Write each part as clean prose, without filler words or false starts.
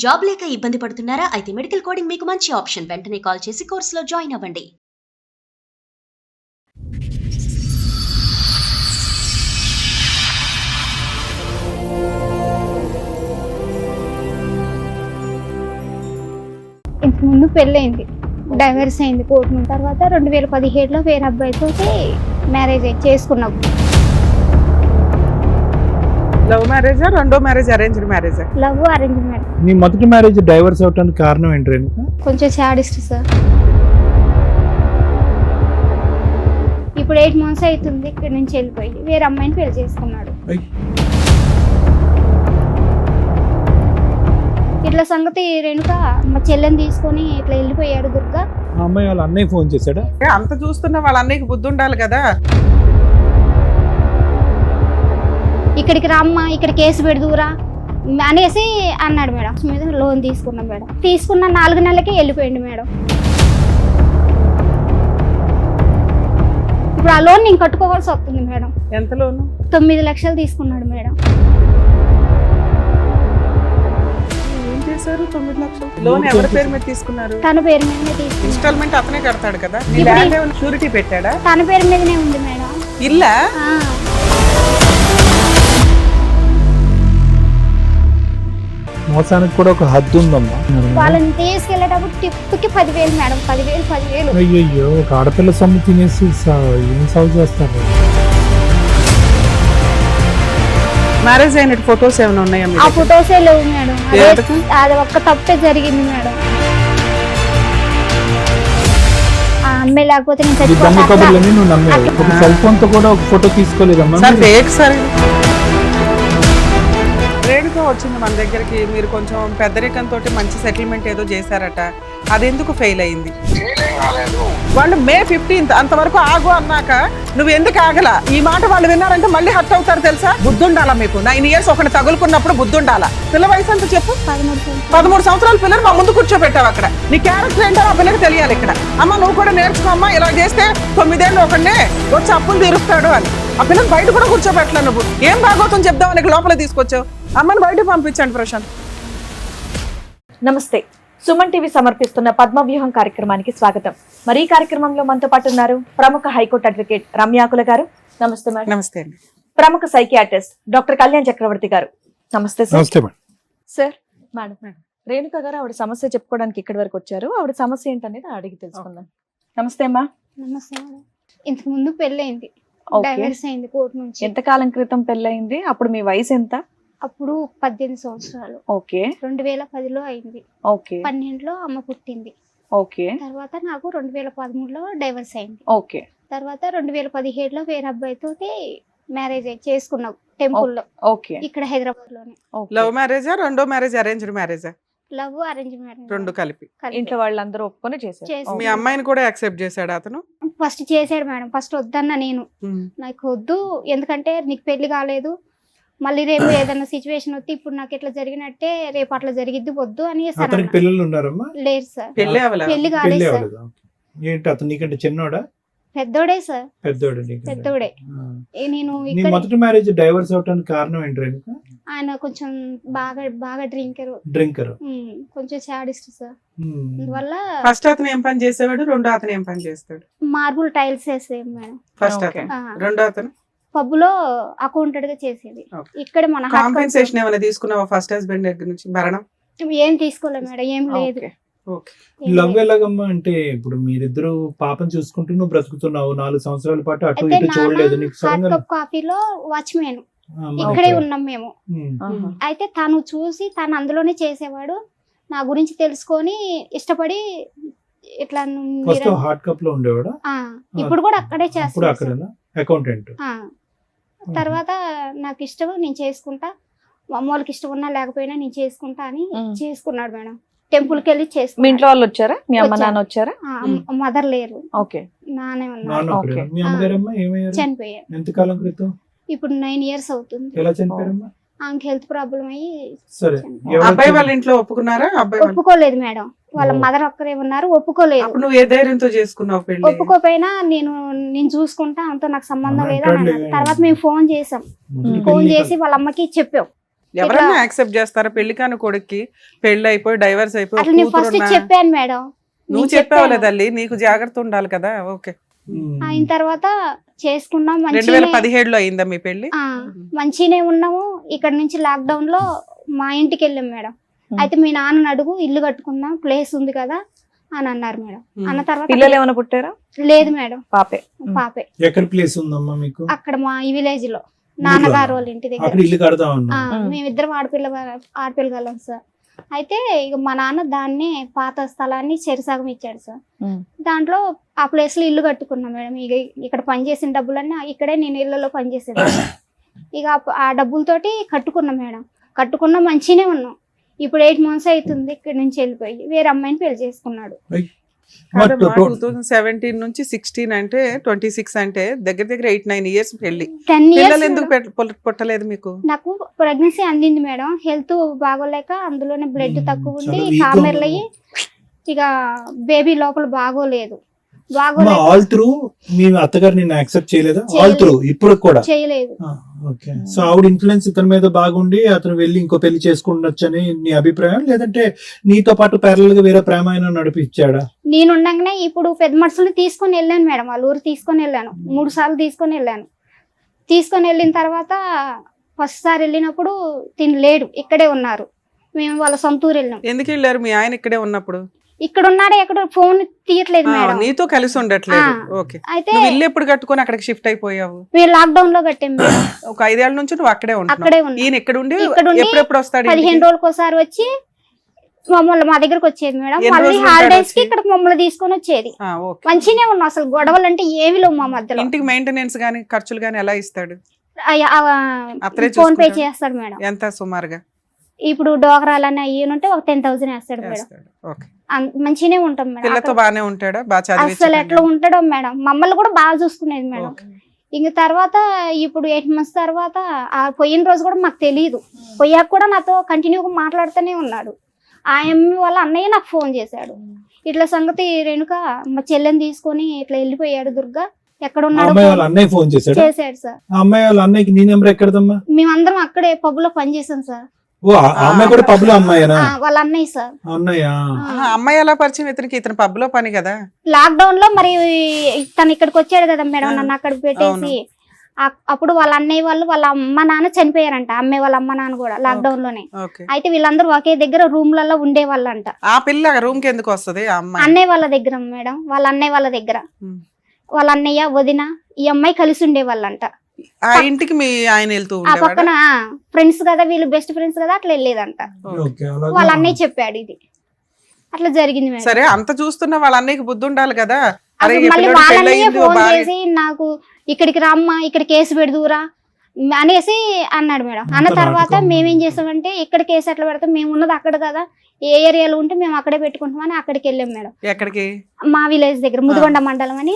Job లేక ఇబ్బంది పడుతున్నారా? అయితే మెడికల్ కోడింగ్ మీకు మంచి ఆప్షన్. వెంటనే కాల్ చేసి కోర్సులో జాయిన్ అవ్వండి. ఇంతకు ముందు పెళ్ళయింది, డైవర్స్ అయింది కోర్టు నుంచి. తర్వాత 2017లో వేరే అబ్బాయితో మ్యారేజ్ చేసుకున్నాం. లవ్ మ్యారేజా రెండో మ్యారేజ్ అరేంజ్డ్ మ్యారేజా? Love arrange marriage. నీ మొదటి మ్యారేజ్ డైవర్స్ అవడానికి కారణం ఏంటి రేణుక? కొంచెం సాడిస్ట్ సార్. ఇప్పుడు 8 months అవుతుంది ఇక్కడ నుంచి వెళ్ళిపోయి వేరే అమ్మాయిని పెళ్లి చేసుకున్నాడు. ఇట్లా సంగతి రేణుక మా చెల్లెని తీసుకొని ఇట్లా వెళ్ళిపోయాడు దుర్గా. ఆ అమ్మాయి వాళ్ళ అన్నయ్య ఫోన్ చేశాడా? అంత చూస్తున్న వాళ్ళ అన్నయ్యకి బుద్ధి ఉండాలి కదా. ఇక్కడికి రామ్మా, ఇక్కడ కేసు పెడుదురా అనేసి అన్నాడు మేడం. మీద లోన్ తీసుకున్నాం మేడం. తీసుకున్న 4 నెలలకి వెళ్ళిపోయింది మేడం. ఇప్పుడు ఆ లోన్ నేను కట్టుకోవాల్సి వస్తుంది మేడం. ఎంత లోను? 9 లక్షలు తీసుకున్నాడు మేడం. ఏం చేశారు? 9 లక్షలు లోన్ ఎవరి పేరు మీద తీసుకున్నారు? తన పేరు మీదనే తీసుకున్నాడు. ఇన్స్టాల్మెంట్ అతనే కడతాడు కదా. నీ ఇప్పుడు ల్యాండ్ ఏమైనా షూరిటీ పెట్టాడా? తన పేరు మీదనే ఉంది మేడం. ఇల్లా? మోసానికి కూడా ఒక హద్దు ఉందమ్మా. వాళ్ళని తీసుకెళ్లేటప్పుడు టిప్కి 10,000 మేడం. 10,000 అయ్యో, ఒక ఆడపిల్ల సొమ్ము తినేసి ఏం సాగు చేస్తారు? మ్యారేజ్ అయినట్టు ఫొటోస్ ఏమైనా ఉన్నాయా? ఆ ఫొటోసే లేవు మేడం. అది ఒక్క తప్పే జరిగింది మేడం. ఆ అమ్మాయి లేకపోతే నేను ఈ దొంగ కబుర్లని నువ్వు నమ్మేవు. ఒక సెల్ ఫోన్ తో కూడా ఒక ఫోటో తీసుకోలేదమ్మా. Sir fake sir. రేణుక వచ్చింది మన దగ్గరికి. మీరు కొంచెం పెద్దరికంతో మంచి సెటిల్మెంట్ ఏదో చేశారట, అది ఎందుకు ఫెయిల్ అయింది? వాళ్ళు May 15th అంతవరకు ఆగు అన్నాక నువ్వు ఎందుకు ఆగలా? ఈ మాట వాళ్ళు విన్నారంటే మళ్ళీ హర్ట్ అవుతారు తెలుసా? బుద్ధుండాలా మీకు? 9 years ఒకటి తగులుకున్నప్పుడు బుద్ధుండాలా? పిల్ల వయసు ఎంత చెప్పు? 13 సంవత్సరాల పిల్లలు మా ముందు కూర్చోబెట్టావు. అక్కడ నీ క్యారెక్టర్ ఏంటో ఆ పిల్లకి తెలియాలి. ఇక్కడ అమ్మ నువ్వు కూడా నేర్చుకో అమ్మా, ఇలా చేస్తే 9 ఏళ్ళు ఒకనే వచ్చి అప్పులు తీరుస్తాడు అని. ఆ పిల్లలు బయట కూడా కూర్చోబెట్టలే. నువ్వు ఏం బాగోతం చెప్దామని లోపల తీసుకొచ్చావు. అమ్మని బయటకు పంపించండి ప్రశాంత్. నమస్తే, సుమన్ టీవీ సమర్పిస్తున్న పద్మవ్యూహం కార్యక్రమానికి స్వాగతం. మరి ఈ కార్యక్రమంలో మనతో పాటు ఉన్నారు ప్రముఖ హైకోర్టు అడ్వకేట్ రమ్యాకుల గారు. నమస్తే మేడం. నమస్తే అండి. ప్రముఖ సైకియాట్రిస్ట్ డాక్టర్ కళ్యాణ్ చక్రవర్తి గారు. నమస్తే సార్. నమస్తే మేడం. సార్ మేడం, రేణుక గారు ఆవిడ సమస్య చెప్పుకోవడానికి ఇక్కడి వరకు వచ్చారు. ఆవిడ సమస్య ఏంటనేది అడిగి తెలుసుకుందాం. నమస్తే అమ్మా. నమస్తే మేడం. ఇంతకు ముందు పెళ్ళయింది, ఓకే. డైవర్స్ అయింది కోర్టు నుంచి. ఎంత కాలం క్రితం పెళ్ళయింది? అప్పుడు మీ వయసు ఎంత? అప్పుడు 18 సంవత్సరాలు. ఓకే. 2010లో అయింది. ఓకే. 12లో అమ్మ పుట్టింది. ఓకే. తర్వాత నాకు 2013లో డైవర్స్ అయింది. ఓకే. తర్వాత 2017లో వేరే అబ్బాయితో మ్యారేజ్ చేసుకున్నాం టెంపుల్లో, ఓకే. ఇక్కడ హైదరాబాద్ లోనే. లవ్ మ్యారేజా రెండో మ్యారేజ్ అరేంజ్డ్ మ్యారేజా? లవ్ అరేంజ్ మ్యారేజ్ రెండు కలిపి. ఇంట్లో వాళ్ళందరూ ఒప్పుకొని చేశారు. చేశారు. మీ అమ్మాయిని కూడా యాక్సెప్ట్ చేశాడు అతను? ఫస్ట్ చేసాడు మేడం. ఫస్ట్ వద్దన్నా నేను, నాకు వద్దు, ఎందుకంటే నీకు పెళ్లి కాలేదు, మళ్ళీ రేపు ఏదైనా సిచ్యువేషన్ వస్తే ఇప్పుడు నాకు ఇట్లా జరిగినట్టే రేపు అట్లా జరిగిద్ది, వద్దు అని అతనికి పిల్లలు ఉన్నారమ్మా? లేదు సార్, పెళ్లి అవ్వలేదు. పెళ్లి కాలేదు సార్. ఏంటి అతను నీకంటే చిన్నోడా? పెద్దోడే సార్. పెద్దోడు. పెద్దోడే. నేను నీ ఇక్కడ మొదటి మ్యారేజ్ డైవర్స్ అవడానికి కారణం ఏంటి రేణుక? ఆయన కొంచెం బాగా డ్రింకర్, కొంచెం సాడిస్ట్ సార్. అందువల్ల ఫస్ట్ అతను ఏం పని చేసేవాడు, రెండో అతను ఏం పని చేస్తాడు? మార్బుల్ టైల్స్ వేసేది మేడం. ఫస్ట్ అతను, రెండో అతను పబ్ లో అకౌంటెంట్ గా చేసేది. ఇక్కడ మన కాంపెన్సేషన్ ఏమైనా తీసుకున్నావా ఫస్ట్ హస్బెండ్ దగ్గర నుంచి? భరణం ఏం తీసుకోలేదు మేడం, ఏం లేదు. లవ్ ఎలాగమ్మా అంటే ఇప్పుడు మీరిద్దరు పాపం చూసుకుంటూ నువ్వు బ్రతుకుతున్నావు 4 సంవత్సరాల పాటు, అటు అయితే ఇటు చూడలేదు నీకు హాట్ సడన్గా. కప్ కాఫీలో వాచ్మెన్ ఇక్కడే ఉన్నాం మేము. అయితే తను చూసి తను అందులోనే చేసేవాడు. నా గురించి తెలుసుకొని ఇష్టపడి ఇట్లా ఫస్ట్ హాట్ కప్ లో ఉండేవాడా? ఇప్పుడు కూడా అక్కడే ఇప్పుడు చేస్తాడు. అక్కడేనా అకౌంటెంట్? తర్వాత నాకు ఇష్టం, నేను చేసుకుంటా, మా అమ్మ వాళ్ళకి ఇష్టం ఉన్నా లేకపోయినా నేను చేసుకుంటా అని చేసుకున్నాడు మేడం. టెంపుల్ కి వెళ్ళి మీ చేసుకున్నాడు. ఇంట్లో వాళ్ళు వచ్చారా? మీ అమ్మ నాన్న వచ్చారా? మదర్ లేరు, ఓకే. నానే నాన్న ఉన్నారు, ఒక్కడేనా? మీ అమ్మగారమ్మా ఏమయ్యారు? చనిపోయారు. ఎంతకాలం క్రితం? ఇప్పుడు 9 years అవుతుంది. ఎలా చనిపోయారమ్మా? ఆమెకి హెల్త్ ప్రాబ్లం అయ్యి సరే, చనిపోయారు. అబ్బాయి వాళ్ళ ఇంట్లో ఒప్పుకున్నారా? అబ్బాయి వాళ్ళు ఒప్పుకోలేదు మేడం. వాళ్ళ మదర్ ఒక్కరే ఉన్నారు, ఒప్పుకోలేదు. అప్పుడు నువ్వు ఏ ధైర్యంతో చేసుకున్నావు పెళ్లి? ఒప్పుకోపోయినా నేను చూసుకుంటా, అంతా నాకు సంబంధం అమ్మ లేదా అని అంటాడులే. అన్నారు. తర్వాత మేము ఫోన్ చేసాం. ఫోన్ చేసి వాళ్ళ అమ్మకి చెప్పాం, ఎవరైనా యాక్సెప్ట్ చేస్తారా? పెళ్లి కాని కొడుక్కి పెళ్లి అయిపోయి డైవర్స్ అయిపోయి అట్లా నేను ఫస్ట్ చెప్పాను మేడం. నువ్వు చెప్పావులే తల్లి, నీకు జాగ్రత్త ఉండాలి కదా. ఓకే. అయిన తర్వాత చేసుకున్నాం, మంచిగా 2017లో అయిందా మీ పెళ్లి? మంచిగానే ఉన్నాము. ఇక్కడ నుంచి లాక్డౌన్ లో మా ఇంటికి వెళ్ళాం మేడం. అయితే మీ నాన్న అడుగు, ఇల్లు కట్టుకుందాం, ప్లేస్ ఉంది కదా అని అన్నారు మేడం. అన్న తర్వాత పిల్లలు ఏమైనా పుట్టారా? లేదు మేడం, పాపే. పాపే. ఎక్కడ ప్లేస్ ఉందమ్మా మీకు? అక్కడ మా ఈ విలేజ్ లో నాన్నగారు వాళ్ళ ఇంటి దగ్గర. అక్కడ ఇల్లు కడతా ఉన్నా. మేమిద్దరం ఆడపిల్లగలం సార్. అయితే ఇక మా నాన్న దాన్ని పాత స్థలాన్ని చెరిసగం ఇచ్చాడు సార్. దాంట్లో ఆ ప్లేస్ లో ఇల్లు కట్టుకున్నాం మేడం. ఇక ఇక్కడ పనిచేసిన డబ్బులన్నీ ఇక్కడే నేను ఇళ్లలో పనిచేసేది. ఇక ఆ డబ్బులతోటి కట్టుకున్నాం మేడం. కట్టుకున్నాం, మంచిగానే ఉన్నాం. ఇప్పుడు 8 months అవుతుంది ఇక్కడి నుంచి వెళ్ళిపోయి వేరే అమ్మాయిని పెళ్లి చేసుకున్నాడు. 2017 నుంచి 16 అంటే 26 అంటే దగ్గర దగ్గర 8-9 years పెళ్లి. 10 years పిల్లలు ఎందుకు పుట్టలేదు మీకు? నాకు ప్రెగ్నెన్సీ అందింది మేడం. హెల్త్ బాగోలేక అందులోనే బ్లడ్ తక్కువ ఉండి చాలా weak కామెర్లు అయ్యి ఇక బేబీ లోపల బాగోలేదు. ఆల్ త్రూ మీ అత్తగారు నిన్ను యాక్సెప్ట్ చేయలేదా? ఆల్ త్రూ ఇప్పుడు కూడా చేయలేదు. ఓకే. సో ఆవిడ ఇన్ఫ్లుయెన్స్ ఇతని మీద బాగుండి అతను వెళ్ళి ఇంకో పెళ్లి చేసుకుండొచ్చని నీ అభిప్రాయం, లేదంటే నీతో పాటు ప్యారల్ గా వేరే ప్రేమ అయినా నడిపించాడా? నేను ఉండగానే ఇప్పుడు పెద్ద మనుషుల్ని తీసుకొని వెళ్ళాను మేడం. వాళ్ళ ఊరు తీసుకొని వెళ్ళాను, 3 సార్లు తీసుకొని వెళ్ళాను. తీసుకొని వెళ్ళిన తర్వాత ఫస్ట్ సారి వెళ్ళినప్పుడు తిని లేడు, ఇక్కడే ఉన్నారు. మేము వాళ్ళ సొంత ఊరు వెళ్ళాం. ఎందుకు వెళ్ళారు? మీ ఆయన ఇక్కడే ఉన్నప్పుడు ఇక్కడ ఉన్నాడే, ఎక్కడ ఫోన్ తీయట్లేదు మేడం. నీతో కలిసి ఉండట్లేదు. ఓకే. అయితే నువ్వు ఇల్లు ఎప్పుడు కట్టుకొని అక్కడికి షిఫ్ట్ అయిపోయావు? మేము లాక్డౌన్ లో కట్టాం మేడం. ఒక 5 ఏళ్ల నుంచి నువ్వు అక్కడే అక్కడే ఉంటున్నావు. ఉన్నా. ఈయన ఇక్కడ ఉండి ఇక్కడ ఉండి ఎప్పుడెప్పుడు వస్తాడు? 15 రోజులకు ఒకసారి వచ్చి మమ్మల్ని మా దగ్గరకు వచ్చేది మేడం. ఎన్ని మళ్ళీ రోజులు హాలిడేస్ కి ఉంటాడు ఇక్కడ మమ్మల్ని తీసుకొని వచ్చేది. ఓకే. మంచిగానే ఉన్నాం, అసలు గొడవలు అంటే ఏమి లేవు మా మధ్యలో. ఇంటికి మెయింటెనెన్స్ గానీ ఖర్చులు గానీ ఎలా ఇస్తాడు? అత్తరే ఫోన్ పే చూసుకుంటాడా? చేస్తాడు మేడం. ఎంత సుమారుగా? ఇప్పుడు డోకరాలన్నీ అయ్యి ఒక 10,000 వేస్తాడు మేడం. చేస్తాడు. ఓకే. మంచిగానే ఉంటాం మేడం. పిల్లతో అక్కడ బానే ఉంటాడా? బాగా అసలు ఎట్లా చదివి ఉంటాడో మేడం, మమ్మల్ని కూడా బాగా చూసుకునేది మేడం. ఇంక తర్వాత ఇప్పుడు 8 months తర్వాత ఆ పోయిన రోజు కూడా మాకు తెలియదు. పోయాక కూడా నాతో కంటిన్యూగా మాట్లాడుతూనే ఉన్నాడు. ఆ అమ్మాయి వాళ్ళ అన్నయ్య నాకు ఫోన్ చేశాడు, ఇట్లా సంగతి రేణుక మా చెల్లెని తీసుకొని ఇట్లా వెళ్ళిపోయాడు దుర్గా, ఎక్కడ ఉన్నాడు అమ్మాయి వాళ్ళ అన్నయ్య ఫోన్ చేశాడు. చేశాడు సార్. ఆ అమ్మాయి వాళ్ళ అన్నయ్యకి నీ నెంబర్ ఎక్కడదమ్మా? మేమందరం అక్కడే పబ్ లో పనిచేసాం సార్. ఓ ఆ అమ్మాయి కూడా పబ్ లో అమ్మాయినా? వాళ్ళ అన్నయ్య సార్. అన్నయ్య. అమ్మాయి ఎలా పరిచయం? ఇతను పబ్ లో పని కదా. లాక్డౌన్ లో మరి తను ఇక్కడికి వచ్చాడు కదా మేడం, నన్ను అక్కడికి పెట్టేసి. అప్పుడు వాళ్ళ అన్నయ్య వాళ్ళ అమ్మ నాన్న చనిపోయారంట, అమ్మాయి వాళ్ళ అమ్మ నాన్న కూడా లాక్డౌన్ లోనే. అయితే వీళ్ళందరూ ఒకే దగ్గర రూమ్లలో ఉండేవాళ్ళంట. ఆ పిల్ల రూమ్ కి ఎందుకు వస్తుంది? అన్నయ్య వాళ్ళ దగ్గర మేడం, వాళ్ళ అన్నయ్య వాళ్ళ దగ్గర. వాళ్ళ అన్నయ్య వదిన ఈ అమ్మాయి కలిసి ఉండేవాళ్ళంట. ఆ ఇంటికి మీ ఆయన వెళ్తూ ఆ పక్కన ఫ్రెండ్స్ కదా వీళ్ళు, బెస్ట్ ఫ్రెండ్స్ కదా, అట్లా వెళ్ళేదంట. వాళ్ళ అన్నయ్య చెప్పాడు ఇది అట్లా జరిగింది మేడం. సరే, అంత చూస్తున్నా వాళ్ళ అన్నయ్యకి బుద్ధి ఉండాలి కదా. మళ్ళీ వాళ్ళ అన్నయ్య ఫోన్ చేసి నాకు ఇక్కడికి రమ్మా, ఇక్కడ కేసు పెడుదురా అనేసి అన్నాడు మేడం. అన్న తర్వాత మేమేం చేస్తామంటే ఇక్కడ కేసు ఎట్లా పెడతాం, మేము ఉన్నది అక్కడ కదా, ఏ ఏరియాలో ఉంటే మేము అక్కడే పెట్టుకుంటామని అక్కడికి వెళ్ళాం మేడం. ఎక్కడికి? మా విలేజ్ దగ్గర ముదిగొండ మండలం అని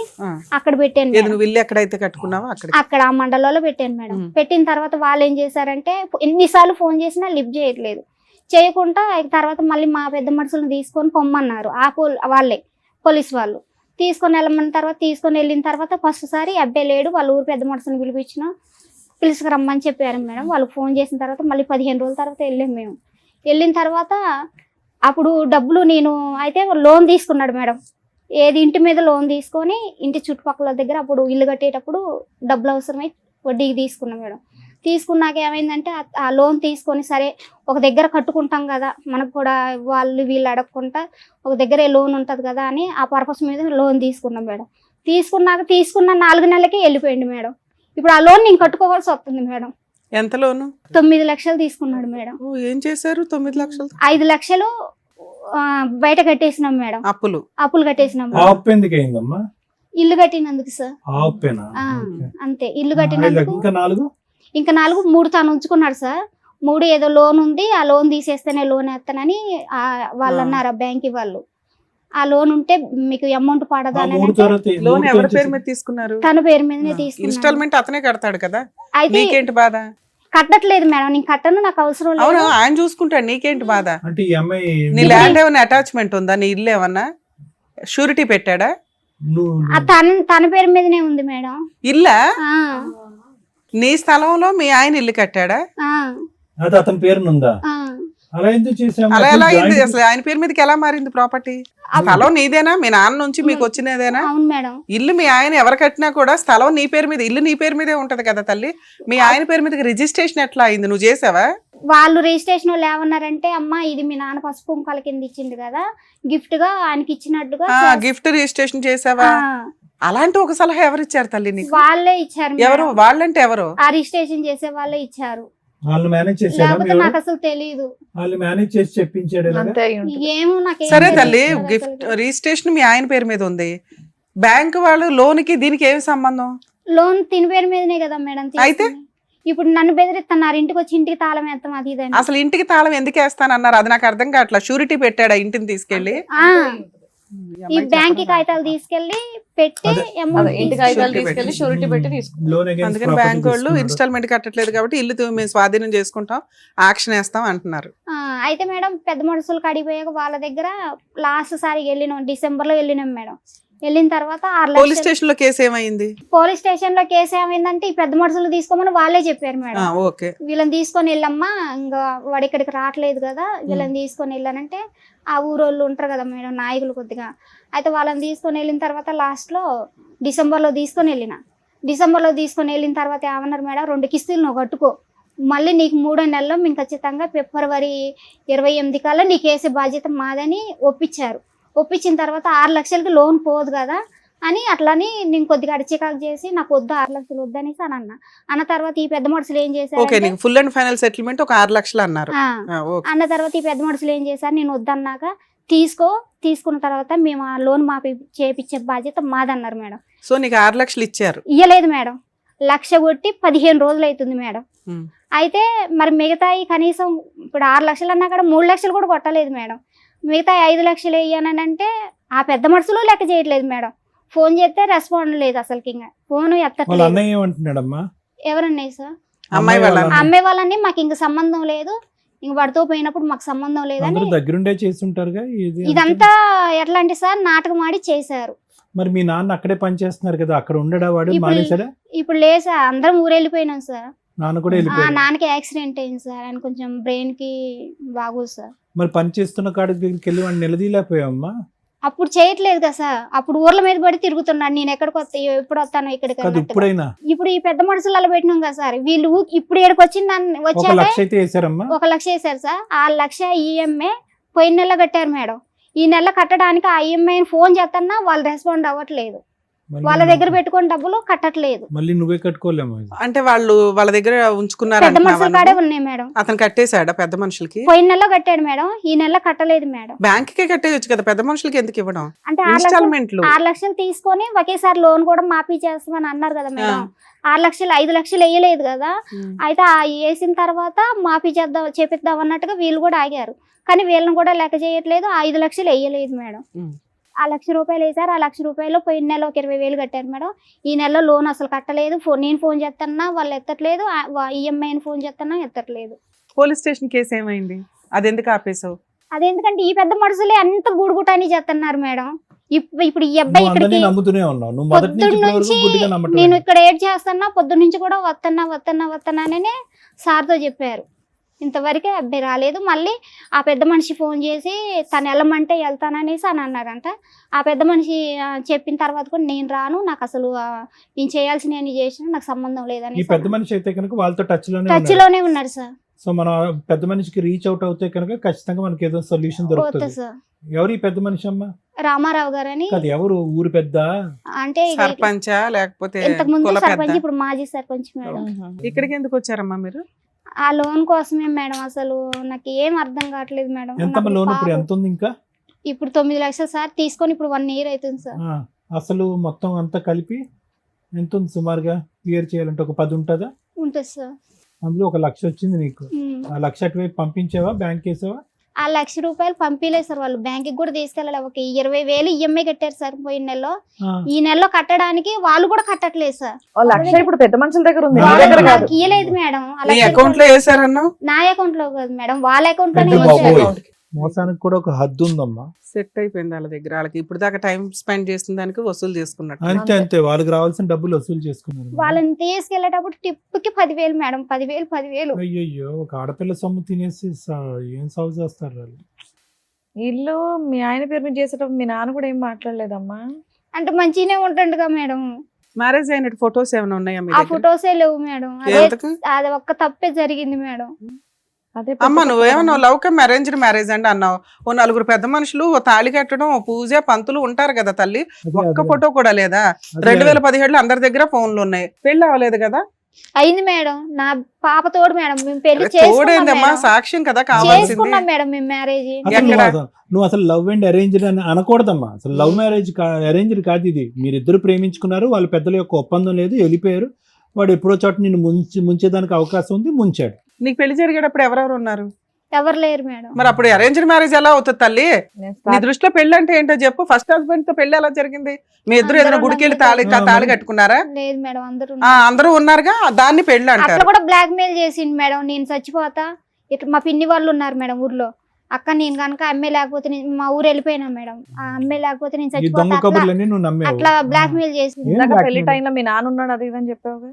అక్కడ పెట్టాను. నువ్వు ఇల్లు ఎక్కడైతే కట్టుకున్నావా అక్కడ ఆ మండలంలో పెట్టాను మేడం. పెట్టిన తర్వాత వాళ్ళు ఏం చేశారంటే ఎన్నిసార్లు ఫోన్ చేసినా లిఫ్ట్ చేయట్లేదు. చేయకుండా తర్వాత మళ్ళీ మా పెద్ద మనుషులను తీసుకొని పొమ్మన్నారు. వాళ్ళే పోలీస్ వాళ్ళు తీసుకొని వెళ్ళమన్న తర్వాత తీసుకొని వెళ్ళిన తర్వాత ఫస్ట్ సారి అబ్బాయి లేడు, వాళ్ళ ఊరు పెద్ద మనుషులను పిలుచుకురమ్మని చెప్పారు మేడం. వాళ్ళు ఫోన్ చేసిన తర్వాత మళ్ళీ 15 రోజుల తర్వాత వెళ్ళాం మేము. వెళ్ళిన తర్వాత అప్పుడు డబ్బులు నేను అయితే లోన్ తీసుకున్నాడు మేడం. ఏది ఇంటి మీద లోన్ తీసుకొని ఇంటి చుట్టుపక్కల దగ్గర అప్పుడు ఇల్లు కట్టేటప్పుడు డబ్బులు అవసరమై వడ్డీకి తీసుకున్నాం మేడం. తీసుకున్నాక ఏమైందంటే ఆ లోన్ తీసుకొని సరే ఒక దగ్గర కట్టుకుంటాం కదా, మనకు కూడా వాళ్ళు వీళ్ళు అడగకుండా ఒక దగ్గర లోన్ ఉంటుంది కదా అని ఆ పర్పస్ మీద లోన్ తీసుకున్నాం మేడం. తీసుకున్న 4 నెలలకి వెళ్ళిపోయింది మేడం. ఇప్పుడు ఆ లోన్ నేను కట్టుకోవాల్సి వస్తుంది మేడం. ఎంత లోను? 9 లక్షలు తీసుకున్నాడు మేడం. ఏం చేశారు 9 లక్షలు? 5 లక్షలు బయట కట్టేసినాం మేడం. అప్పులు కట్టేసినాం. ఇల్లు కట్టినందుకు సార్. అంతే, ఇల్లు కట్టినందుకు. ఇంకా 3 తాను ఉంచుకున్నాడు సార్. 3 ఏదో లోన్ ఉంది, ఆ లోన్ తీసేస్తేనే లోన్ వేస్తానని వాళ్ళు అన్నారు బ్యాంక్ వాళ్ళు. ఆ లోన్ ఉంటే మీకు అమౌంట్ పడదా అని. లోన్ ఎవరి పేరు మీద తీసుకున్నారు? తన పేరు మీదనే తీసుకున్నారు. ఇన్స్టాల్మెంట్ అతనే కడతాడు కదా, అయితే నీకేంటి బాధ? కట్టట్లేదు మేడం, నేను కట్టను, నాకు అవసరం లేదు. అవును, ఆయన చూసుకుంటాడు, నీకేంటి బాధ? అంటే ఈ అమ్మాయి నీ ల్యాండ్ ఏమైనా అటాచ్మెంట్ ఉందా? నీ ఇల్లు ఏమన్నా షూరిటీ పెట్టాడా? తన పేరు మీదనే ఉంది మేడం. ఇల్లా? నీ స్థలంలో మీ ఆయన ఇల్లు కట్టాడా? అది అతని పేరునుందా? ఆ, అలా ఎందుకు చేసాము? అలా ఎలా అయింది జాయింట్ అసలు? ఆయన పేరు మీదకి ఎలా మారింది ప్రాపర్టీ? స్థలం నీదేనా? మీ నాన్న నుంచి మీకు వచ్చినదేనా? అవును మేడం. ఇల్లు మీ ఆయన ఎవరు కట్టినా కూడా స్థలం నీ పేరు మీద, ఇల్లు నీ పేరు మీదే ఉంటది కదా తల్లి. మీ ఆయన పేరు మీదకి రిజిస్ట్రేషన్ ఎట్లా అయింది? నువ్వు చేసావా? వాళ్ళు రిజిస్ట్రేషన్ వాళ్ళు ఏమన్నారంటే, అమ్మ ఇది మీ నాన్న పసుపు కుంకాల కింద ఇచ్చింది కదా, గిఫ్ట్ గా ఆయనకి ఇచ్చినట్టుగా గిఫ్ట్ రిజిస్ట్రేషన్ చేసావా? అలాంటి ఒక సలహా ఎవరు ఇచ్చారు తల్లి నీకు? వాళ్ళే ఇచ్చారు ఎవరు? మేడం. వాళ్ళంటే ఎవరు? ఆ రిజిస్ట్రేషన్ చేసే వాళ్ళే ఇచ్చారు. వాళ్ళు మేనేజ్ చేసారా? లేకపోతే నాకు అసలు తెలియదు. వాళ్ళు మేనేజ్ చేసి చెప్పించాడు ఇలాగా? అంతే అయి ఉంటుంది. ఏమో నాకు సరే తల్లి, గిఫ్ట్ రిజిస్ట్రేషన్ మీ ఆయన పేరు మీద ఉంది. బ్యాంక్ వాళ్ళు లోన్ కి దీనికి ఏమి సంబంధం? లోన్ తిని పేరు మీదనే కదా మేడం అయితే? తీసుకుంది. ఇప్పుడు నన్ను బెదిరిస్తున్నారు, ఇంటికి వచ్చి ఇంటికి తాళం వేస్తాం అది ఇది అని. అసలు ఇంటికి తాళం ఎందుకు వేస్తానన్నారు? అది నాకు అర్థం కావట్లా. షూరిటీ పెట్టాడా ఇంటిని తీసుకెళ్లి? ఆ, ఈ బ్యాంక్ కాగితాలు తీసుకెళ్లి పెట్టి అదే. amount అదే ఇంటి కాగితాలు Surety తీసుకెళ్లి షూరిటీ పెట్టి తీసుకుంటాం. లోన్ against అందుకని property బ్యాంక్ వాళ్ళు తీసుకున్నాడు. ఇన్స్టాల్మెంట్ కట్టట్లేదు కాబట్టి ఇల్లు మేము స్వాధీనం చేసుకుంటాం, యాక్షన్ వేస్తాం అంటున్నారు. ఆ, అయితే మేడం పెద్ద మనుషులు కడిగిపోయాక వాళ్ళ దగ్గర లాస్ట్ సారి వెళ్ళినాం, డిసెంబర్ లో వెళ్ళినాం మేడం. వెళ్ళిన తర్వాత 6 పోలీస్ లక్షలు స్టేషన్ లో కేసు ఏమైంది? పోలీస్ స్టేషన్ లో కేసు ఏమైందంటే, ఈ పెద్ద మనుషులు తీసుకోమని వాళ్ళే చెప్పారు మేడం. ఓకే. వీళ్ళని తీసుకొని వెళ్ళమ్మా, ఇంకా వాడు ఇక్కడికి రావట్లేదు కదా, వీళ్ళని తీసుకొని వెళ్ళానంటే ఆ ఊరోళ్ళు ఉంటారు కదా మేడం, నాయకులు కొద్దిగా. అయితే వాళ్ళని తీసుకొని వెళ్ళిన తర్వాత లాస్ట్ లో డిసెంబర్లో తీసుకొని వెళ్ళిన తర్వాత ఏమన్నారు మేడం, 2 కిస్తులు నువ్వు కట్టుకో, మళ్ళీ నీకు 3వ నెలలో మేము ఖచ్చితంగా ఫిబ్రవరి 28 కల్లా నీకు వేసే బాధ్యత మాదని ఒప్పించారు. ఒప్పించిన తర్వాత 6 లక్షలకి లోన్ పోదు కదా అని అట్లని నేను కొద్దిగా అడిచికాకు చేసి, నాకు వద్దు 6 లక్షలు వద్దనేసి అని అన్న తర్వాత ఈ పెద్ద మనుషులు ఏం ఓకే, చేశారు నీకు ఫుల్ అండ్ ఫైనల్ సెటిల్మెంట్ ఒక 6 లక్షలు అన్నారు. ఓకే. అన్న తర్వాత ఈ పెద్ద మనుషులు ఏం చేశారు, నేను వద్దన్నాక తీసుకున్న తర్వాత మేము ఆ లోన్ మాపి చేపించే బాధ్యత మాదన్నారు మేడం. సో నీకు 6 లక్షలు ఇచ్చారు? ఇయ్యలేదు మేడం, 1 లక్ష కొట్టి 15 రోజులు అవుతుంది మేడం. ఉమ్. అయితే మరి మిగతాయి కనీసం ఇప్పుడు 6 లక్షలు అన్నా కూడా 3 లక్షలు కూడా కొట్టలేదు మేడం. మిగతా 5 లక్షలు వేయనంటే అంటే ఆ పెద్ద మనుషులు లెక్క చేయట్లేదు మేడం. ఫోన్ చేస్తే రెస్పాండ్ లేదు, అసలుకి ఇంకా ఫోన్ వాళ్ళ ఎత్తట్లేదు. అన్నయ్య ఏమంటున్నాడమ్మా? ఎవరన్నాయి సార్? అమ్మాయి వాళ్ళ ఆ అమ్మాయి వాళ్ళని మాకు ఇంక సంబంధం లేదు, ఇంక వాడితో పోయినప్పుడు మాకు సంబంధం లేదని. అందరూ దగ్గరుండే చేస్తుంటారుగా ఇది అంతా. ఇదంతా ఎట్లా అంటే సార్, నాటకం ఆడి చేశారు. మరి మీ నాన్న అక్కడే పని చేస్తున్నారు కదా, అక్కడ ఉండడా వాడు? ఇప్పుడు- మానేశాడా? ఇప్పుడు లేదు సార్, అందరం ఊరెళ్ళిపోయినాం సార్. నాన్న కూడా ఆ వెళ్ళిపోయాడు. నాన్నకి యాక్సిడెంట్ అయింది సార్, ఆయన కొంచెం బ్రెయిన్ కి బాగోదు సార్. మరి పని చేస్తున్న కాడ దగ్గరికి వెళ్ళి వాడిని నిలదీలేకపోయావమ్మా? అప్పుడు చేయట్లేదు కదా సార్, అప్పుడు ఊర్ల మీద పడి తిరుగుతున్నాడు, నేను ఎక్కడికి వస్తా ఎప్పుడు వస్తాను ఇక్కడికి కాదు అన్నట్టుగా. ఇప్పుడైనా ఇప్పుడు ఈ పెద్ద మనుషులు అలా పెట్టినాం కదా సార్, వీళ్ళు ఇప్పుడు ఇక్కడికి వచ్చింది 1 వచ్చాక లక్ష అయితే వేసారమ్మా. 1 లక్ష వేశారు సార్. 6 లక్ష ఈఎంఐ పోయిన నెల కట్టారు మేడం. ఈ నెల కట్టడానికి ఆ ఈఎంఐని ఫోన్ చేస్తున్నా వాళ్ళు రెస్పాండ్ అవ్వట్లేదు, మళ్ళీ వాళ్ళ దగ్గర పెట్టుకుని డబ్బులు కట్టట్లేదు. మళ్ళీ నువ్వే కట్టుకోలేము. అంటే వాళ్ళు వాళ్ళ దగ్గర ఉంచుకున్నారు పెద్ద మనుషుల అంటున్నావా కాడే నువ్వు? ఉన్నాయి మేడం. అతను కట్టేశాడా పెద్ద మనుషులకి? పోయిన నెల కట్టాడు మేడం, ఈ నెల కట్టలేదు మేడం. బ్యాంక్ కే కట్టేయచ్చు కదా, పెద్ద మనుషులకి ఎందుకు ఇవ్వడం? అంటే 6 లక్షలు ఇన్స్టాల్మెంట్లు 6 లక్షలు తీసుకొని ఒకేసారి లోన్ కూడా మాఫీ చేస్తామని అన్నారు కదా మేడం. 6 లక్షలు 5 లక్షలు వేయలేదు కదా. అయితే ఆ వేసిన తర్వాత మాఫీ చేపిద్దాం అన్నట్టుగా వీళ్ళు కూడా ఆగారు, కానీ వీళ్ళని కూడా లెక్క చేయట్లేదు. 5 లక్షలు వేయలేదు మేడం. ఆ 1 లక్ష రూపాయలు వేసారు. ఆ 1 లక్ష రూపాయలు పోయిన నెల ఒక 20,000 కట్టారు మేడం. ఈ నెలలో లోన్ అసలు కట్టలేదు. నేను ఫోన్ చేస్తున్నా వాళ్ళు ఎత్తట్లేదు, ఈఎంఐని ఫోన్ చేస్తున్నా ఎత్తట్లేదు. పోలీస్ స్టేషన్ కేసు ఏమైంది? అది ఎందుకు ఆపేసావు? అదేందుకంటే ఈ పెద్ద మనుషులే అంత గూడుగుటాని చేస్తున్నారు మేడం. ఇప్పుడు ఈ అబ్బాయి నువ్వు అందరినీ ఇక్కడికి నమ్ముతూనే ఉన్నావు. నువ్వు మొదటి నుంచి పొద్దున్న ఇప్పటి వరకు నుంచి గుడ్డిగా నమ్మటం నేను లేదు. ఇక్కడ ఏడ్ చేస్తున్నా, పొద్దున్న నుంచి కూడా వస్తాననే సార్తో చెప్పారు. ఇంతవరకే అబ్బాయి రాలేదు. మళ్ళీ ఆ పెద్ద మనిషి ఫోన్ చేసి తను వెళ్ళమంటే వెళ్తాననేసి అని అన్నారంట. ఆ పెద్ద మనిషి చెప్పిన తర్వాత కూడా నేను రాను, నాకు అసలు నేను చేయాల్సిన నేను చేసిన, నాకు సంబంధం ఈ లేదని పెద్ద మనిషి అయితే కనుక వాళ్ళతో టచ్ టచ్ లోనే లోనే ఉన్నారు సార్. సో మనం పెద్ద మనిషికి రీచ్ అవుట్ అవుతే కనుక ఖచ్చితంగా మనకి ఏదో సొల్యూషన్ పోతా దొరుకుతుంది. సార్. ఎవరు ఈ పెద్ద మనిషి అమ్మా? రామారావు గారు అని, కాదు ఎవరు? ఊరు పెద్ద? అంటే ఇక సర్పంచా లేకపోతే ఇంతకు ముందు కుల సర్పంచ్, పెద్ద? ఇప్పుడు మాజీ సర్పంచ్ మేడం. ఇక్కడికి ఎందుకు వచ్చారమ్మా మీరు? ఆ లోన్ కోసమే మేడం. అసలు నాకు ఏం అర్థం కావట్లేదు మేడం. ఎంతమ్మా లోన్ ఇప్పుడు? ఎంత ఉంది ఇంకా? ఇప్పుడు 9 లక్షలు సార్ తీసుకొని ఇప్పుడు 1 ఇయర్ అవుతుంది సార్. అసలు మొత్తం అంతా కలిపి ఎంత ఉంది సుమారుగా? క్లియర్ చేయాలంటే ఒక 10 ఉంటుందా? ఉంటుంది సార్. అందులో 1 లక్ష వచ్చింది నీకు. ఆ 1 లక్ష అటువైపు పంపించావా? బ్యాంక్ వేసావా? ఆ 1 లక్ష రూపాయలు పంపిలేదు సార్, వాళ్ళు బ్యాంక్ కూడా తీసుకెళ్ళాలి. ఒక 20,000 ఈఎంఐ కట్టారు సార్ పోయిన నెలలో. ఈ నెలలో కట్టడానికి వాళ్ళు కూడా కట్టట్లేదు సార్. 1 లక్ష ఇప్పుడు పెద్ద మనుషుల దగ్గర ఉంది, వాళ్ళ మీ దగ్గర దగ్గర కాదు. నాకు ఇయ్యలేదు మేడం. ఆ నీ 1 లక్ష అకౌంట్ లో వేసారన్నావు? నా అకౌంట్ లో కాదు మేడం, వాళ్ళ అకౌంట్ లోనే పెద్ద వేశారు. బాబోయ్. మోసానికి కూడా ఒక హద్దు ఉందమ్మా. సెట్ అయిపోయింది వాళ్ళ దగ్గర. వాళ్ళకి ఇప్పుడు దాకా టైం స్పెండ్ చేసిన దానికి వసూలు చేసుకున్నట్టు. అంతే అంతే, వాళ్ళకి రావాల్సిన డబ్బులు వసూలు చేసుకున్నారు. వాళ్ళని తీసుకెళ్లేటప్పుడు టిప్కి 10,000 మేడం, 10,000. అయ్యయ్యో, ఒక ఆడపిల్ల సొమ్ము తినేసి ఏం సాగు చేస్తారు వాళ్ళు. ఇల్లు మీ ఆయన పేరు మీద చేసేటప్పుడు మీ నాన్న కూడా ఏం మాట్లాడలేదమ్మా? అంటే మంచిగానే ఉంటుండగా మేడం. మ్యారేజ్ అయినట్టు ఫొటోస్ ఏమైనా ఉన్నాయా మీ ఆ దగ్గర? ఫొటోసే లేవు మేడం. ఎందుకు? అది ఒక్క తప్పే జరిగింది మేడం. అదే అమ్మ నువ్వేమన్నా లవ్ కమ్ అరేంజ్డ్ మ్యారేజ్ అండి అన్నావు. ఓ నలుగురు పెద్ద మనుషులు, ఓ తాళి కట్టడం, ఓ పూజ పంతులు ఉంటారు కదా తల్లి. ఒక్క ఫోటో కూడా లేదా? 2017లో అందరి దగ్గర ఫోన్లు ఉన్నాయి. పెళ్లి అవ్వలేదు కదా? అయింది మేడం. నా పాప తోడు మేడం. మేము పెళ్లి తోడేందమ్మా, సాక్ష్యం కదా కావాల్సింది. చేసుకున్నాం మేడం మేము మ్యారేజ్. నువ్వు అసలు లవ్ అండ్ అరేంజ్డ్ అని అనకూడదమ్మా. అసలు లవ్ మ్యారేజ్ అరేంజ్డ్ కాదు ఇది. మీరిద్దరు ప్రేమించుకున్నారు, వాళ్ళ పెద్దల యొక్క ఒప్పందం లేదు, వెళ్ళిపోయారు. వాడు ఎప్పుడో చోట నిన్ను ముంచేదానికి అవకాశం ఉంది, ముంచాడు. నీకు పెళ్లి జరిగేటప్పుడు ఎవరెవరు ఉన్నారు? ఎవరు లేరు మేడం. మరి అప్పుడు అరేంజ్డ్ మ్యారేజ్ ఎలా అవుతుంది తల్లి? నీ దృష్టిలో పెళ్లి అంటే ఏంటో చెప్పు. ఫస్ట్ హస్బెండ్ తో పెళ్లి ఎలా జరిగింది? మీ ఇద్దరు ఏదైనా గుడికి వెళ్ళి తాళి కట్టుకున్నారా? లేదు మేడం, అందరూ ఉన్నారుగా, దాన్ని పెళ్లి అట్లా అంటారు. కూడా బ్లాక్ మెయిల్ చేసింది మేడం. నేను చచ్చిపోతా ఇట్లా. మా పిన్ని వాళ్ళు ఉన్నారు మేడం ఊర్లో. అక్క నేను కనుక అమ్మే లేకపోతే మా ఊరు వెళ్ళిపోయినా మేడం. ఆ అమ్మే లేకపోతే నేను ఈ దొంగ చచ్చిపోతా కబుర్లన్నీ నువ్వు నమ్మేవు. అట్లా బ్లాక్ మెయిల్ చేసింది. ఏం ఇందాక blackmail? పెళ్లి టైంలో మీ నాన్న ఉన్నాడు అది ఇదని చెప్పావు.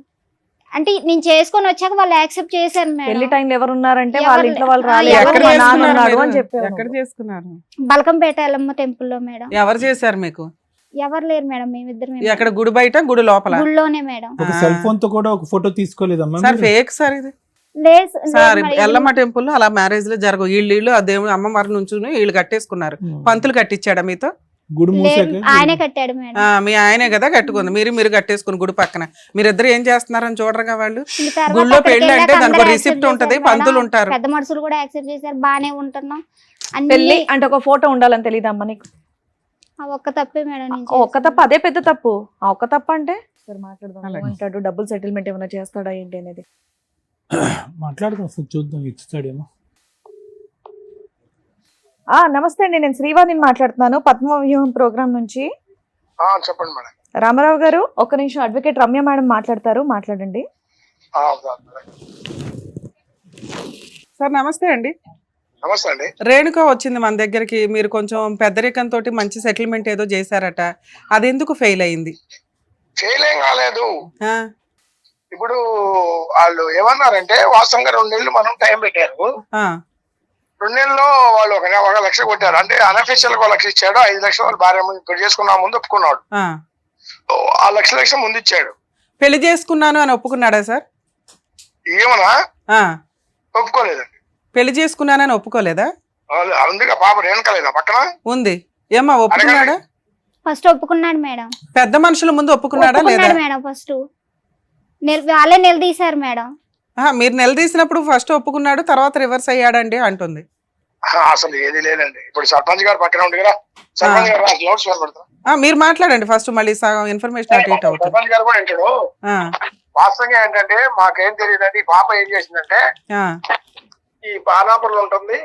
అంటే నేను చేసుకొని వచ్చాక వాళ్ళు యాక్సెప్ట్ చేశారు పెళ్లి మేడం. టైంలో ఎవరు ఉన్నారంటే ఎవరు వాళ్ళ ఇంట్లో వాళ్ళు ఆ, రాలేదు, ఎక్కడ మా నాన్న చేసుకున్నారు ఉన్నాడు మీరు? అని చెప్పావు. ఎక్కడ చేసుకున్నారు? బల్కంపేట ఎల్లమ్మ టెంపుల్ లో మేడం. ఎవరు చేశారు మీకు? ఎవరు లేరు మేడం, మేమిద్దరం ఎక్కడ? గుడి బయట, గుడి లోపల? గుళ్ళోనే మేడం. ఒక సెల్ ఫోన్ తో కూడా ఒక ఫోటో తీసుకోలేదమ్మా సార్ మీరు? ఫేక్ సార్ ఇది. లేదు సార్ మరి ఎల్లమ్మ టెంపుల్ అలా మ్యారేజ్ లో జరగవు. వీళ్ళు ఆ దేవుడు అమ్మవారి నుంచి వీళ్ళు కట్టేసుకున్నారు. పంతులు కట్టించాడా మీతో? గుడి లేదు, మూసాక ఆయనే కట్టాడు మేడం. మీ ఆయనే కదా కట్టుకుంది. మీరు కట్టేసుకుని గుడి పక్కన. మీరిద్దరు ఏం చేస్తున్నారని చూడరుగా వాళ్ళు. ఇంక తర్వాత గుళ్ళో అక్కడికి పెళ్లి అంటే వెళ్ళాక దానికి అందరూ రిసిప్ట్ accept ఉంటది, చేశారు పంతులు మేడం. ఉంటారు. పెద్ద మనుషులు కూడా యాక్సెప్ట్ చేశారు. బానే ఉంటున్నాం పెళ్లి అన్ని. అంటే ఒక ఫోటో ఉండాలని తెలియదమ్మా నీకు? ఆ ఒక్క తప్పే మేడం. నేను ఒక్క తప్పు, అదే పెద్ద తప్పు. ఆ ఒక్క తప్పు అంటే సరే మాట్లాడదాం. అలాగే. ఏమంటాడు, డబ్బుల్ సెటిల్మెంట్ ఏమైనా చేస్తాడా ఏంటి అనేది. మాట్లాడదాం, అసలు చూద్దాం ఇస్తాడేమో. నమస్తే అండి, నేను శ్రీవాణిని మాట్లాడుతున్నాను పద్మవ్యూహం ప్రోగ్రామ్ నుంచి. చెప్పండి మేడం. రామారావు గారు ఒక్క నిమిషం, అడ్వకేట్ రమ్య మేడం మాట్లాడతారు, మాట్లాడండి. సార్ నమస్తే అండి. నమస్తే అండి. రేణుక వచ్చింది మన దగ్గరికి. మీరు కొంచెం పెద్దరికంతో మంచి సెటిల్మెంట్ ఏదో చేశారట. అది ఎందుకు ఫెయిల్ అయింది? చేయలేం కాలేదు. ఆ, ఇప్పుడు వాళ్ళు ఏమన్నారంటే వాస్తవంగా 2 నెలలు మనం టైం పెట్టారు. ఆ, 2 నెలల్లో వాళ్ళు 1 లక్ష కొట్టారు. అంటే అన్అఫీషియల్ గా 1 లక్ష ఇచ్చాడు. 5 లక్షలు వాళ్ళు భార్య ఇప్పుడు చేసుకున్న ముందు ఒప్పుకున్నాడు. ఆ. ఆ లక్ష ముందు ఇచ్చాడు. పెళ్లి చేసుకున్నాను అని ఒప్పుకున్నాడా సార్? ఏమన్నా ఆ, ఒప్పుకోలేదండి. పెళ్లి చేసుకున్నానని ఒప్పుకోలేదా? అందుకే పాప రేణుకలేదా పక్కన ఉంది. ఏమ్మా ఒప్పుకున్నాడా? ఫస్ట్ ఒప్పుకున్నాడు మేడం. పెద్ద మనుషుల ముందు ఒప్పుకున్నాడా లేదా? ఒప్పుకున్నాడు మేడం. ఫస్ట్ వాళ్ళే నిలదీశారు మేడం. మీరు నిలదీసినప్పుడు ఫస్ట్ ఒప్పుకున్నాడు, తర్వాత రివర్స్ అయ్యాడండి అంటుంది. అసలు ఏది లేదండి. ఇప్పుడు సర్పంచ్ గారు పక్కన ఉంది కదా, సర్పంచ్ గారు లౌడ్ స్పీకర్ పెడతారు. మీరు మాట్లాడండి ఫస్ట్, మళ్ళీ సగం ఇన్ఫర్మేషన్ అటు ఇటు అవుతుంది. సర్పంచ్ గారు కూడా వింటాడు. ఆ, వాస్తవంగా ఏంటంటే మాకేం తెలియదండి. ఈ పాప ఏం చేసిందంటే ఆ, ఈ బాణాపురంలో ఉంటుంది.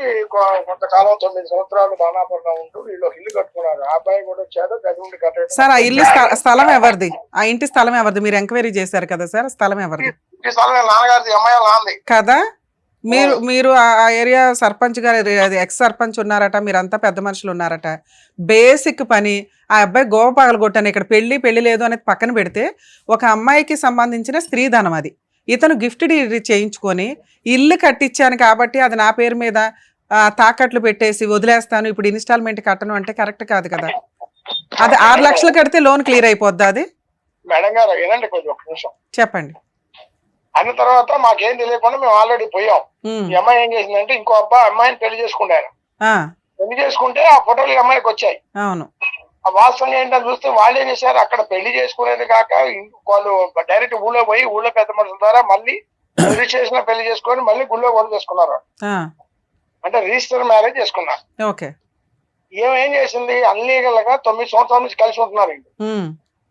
కొంతకాలం 9 సంవత్సరాలు బాణాపురంలో ఉంటూ వీళ్ళు ఇల్లు కట్టుకున్నారు. ఆ అబ్బాయి కూడా వచ్చాడు, గది ఉండి కట్టేది. సార్ ఆ ఇల్లు స్థలం ఎవరిది? ఆ ఇంటి స్థలం ఎవరిది? మీరు ఎంక్వైరీ చేశారు కదా సార్, స్థలం ఎవరిది? ఈ స్థలం నాన్నగారిది, అమ్మాయి నాంది కదా. మీరు ఆ ఏరియా సర్పంచ్ గారు, ఎక్స్ సర్పంచ్ ఉన్నారట, మీరంతా పెద్ద మనుషులు ఉన్నారట. బేసిక్ పని ఆ అబ్బాయి గోవ పగలగొట్టాను. ఇక్కడ పెళ్లి లేదు అనేది పక్కన పెడితే, ఒక అమ్మాయికి సంబంధించిన స్త్రీధనం అది. ఇతను గిఫ్ట్ డీడ్ చేయించుకొని ఇల్లు కట్టించాను కాబట్టి అది నా పేరు మీద తాకట్లు పెట్టేసి వదిలేస్తాను, ఇప్పుడు ఇన్స్టాల్మెంట్ కట్టను అంటే కరెక్ట్ కాదు కదా. అది 6 లక్షలు కడితే లోన్ క్లియర్ అయిపోద్ది. అది మేడం గారు వినండి కొంచెం, ఒక్క నిమిషం చెప్పండి. అన్న తర్వాత మాకేం తెలియకుండా మేము ఆల్రెడీ పోయాం. ఈ అమ్మాయి ఏం చేసిందంటే ఇంకో అమ్మాయిని పెళ్లి చేసుకుంటారు. పెళ్లి చేసుకుంటే ఆ ఫోటోలు ఈ అమ్మాయికి వచ్చాయి. అవును. ఆ వాస్తవంగా ఏంటని చూస్తే వాళ్ళు ఏం చేశారు, అక్కడ పెళ్లి చేసుకునేది కాక వాళ్ళు డైరెక్ట్ ఊళ్ళో పోయి ఊళ్ళో పెద్ద మనుషుల ద్వారా మళ్ళీ రిజిస్ట్రేషన్ పెళ్లి చేసుకొని మళ్ళీ గుళ్ళో కూడా చేసుకున్నారు. అంటే రిజిస్టర్ మ్యారేజ్ చేసుకున్నారు. ఓకే. ఏం చేసింది, అన్లీగల్ గా 9 సంవత్సరాల నుంచి కలిసి ఉంటున్నారు.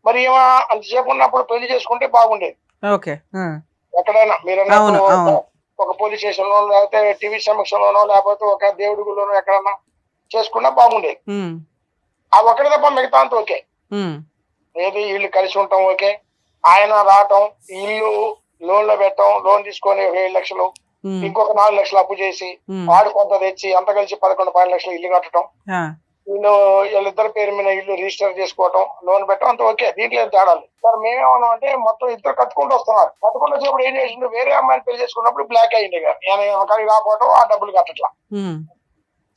మరి ఏమో అంతసేపు ఉన్నప్పుడు పెళ్లి చేసుకుంటే బాగుండేది. ఓకే. ఎక్కడైనా మీరు ఒక పోలీస్ స్టేషన్ లో, లేకపోతే టీవీ సమక్షంలోనో, లేకపోతే ఒక దేవుడి గుళ్ళోనో ఎక్కడన్నా చేసుకున్నా బాగుండేది. ఆ ఒకటి తప్ప మిగతా అంతా ఓకే. ఏది ఇల్లు కలిసి ఉంటాం ఓకే. ఆయన రావటం, ఇల్లు లోన్ లో పెట్టడం, లోన్ తీసుకొని 7 లక్షలు ఇంకొక 4 లక్షలు అప్పు చేసి వాడు కొంత తెచ్చి అంత కలిసి 11-12 లక్షలు ఇల్లు కట్టడం, వీళ్ళిద్దరి పేరు మీద ఇల్లు రిజిస్టర్ చేసుకోవటం, లోన్ పెట్టడం, అంత ఓకే. దీంట్లో తేడాలి సార్. మేమేమన్నా అంటే మొత్తం ఇద్దరు కట్టుకుంటూ వస్తున్నారు. కట్టుకుంటూ వచ్చినప్పుడు ఏం చేసిండు, వేరే అమ్మాయిని పెళ్లి చేసుకున్నప్పుడు బ్లాక్ అయ్యింది రాకపోవడం, ఆ డబ్బులు కట్టట్లా.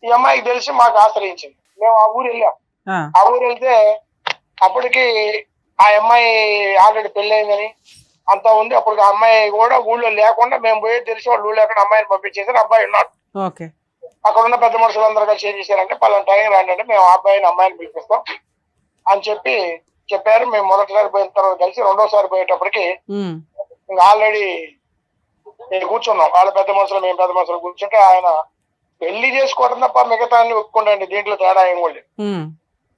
ఈ అమ్మాయికి తెలిసి మాకు ఆశ్రయించింది. మేము ఆ ఊరు వెళ్ళాం. ఆ ఊరు వెళ్తే అప్పటికి ఆ అమ్మాయి ఆల్రెడీ పెళ్లి అయిందని అంతా ఉంది. అప్పుడు ఆ అమ్మాయి కూడా ఊళ్ళో లేకుండా మేము పోయి తెలిసి వాళ్ళు ఊళ్ళో అక్కడ అమ్మాయిని పంపించేసారు. అబ్బాయి ఉన్నాడు. అక్కడ ఉన్న పెద్ద మనుషులు అందరూ కలిసి ఏం చేశారంటే, పలానా టైం రాండి, మేము ఆ అమ్మాయిని పిలిపిస్తాం అని చెప్పారు. మేము మొదటిసారి పోయిన తర్వాత కలిసి రెండోసారి పోయేటప్పటికి ఇంకా ఆల్రెడీ నేను కూర్చున్నాం. వాళ్ళ పెద్ద మనుషులు మేము పెద్ద మనుషులు కూర్చుంటే ఆయన పెళ్లి చేసుకోవడం తప్ప మిగతా అన్ని ఒప్పుకుంటాండి. దీంట్లో తేడా ఏం కూడా లేదు.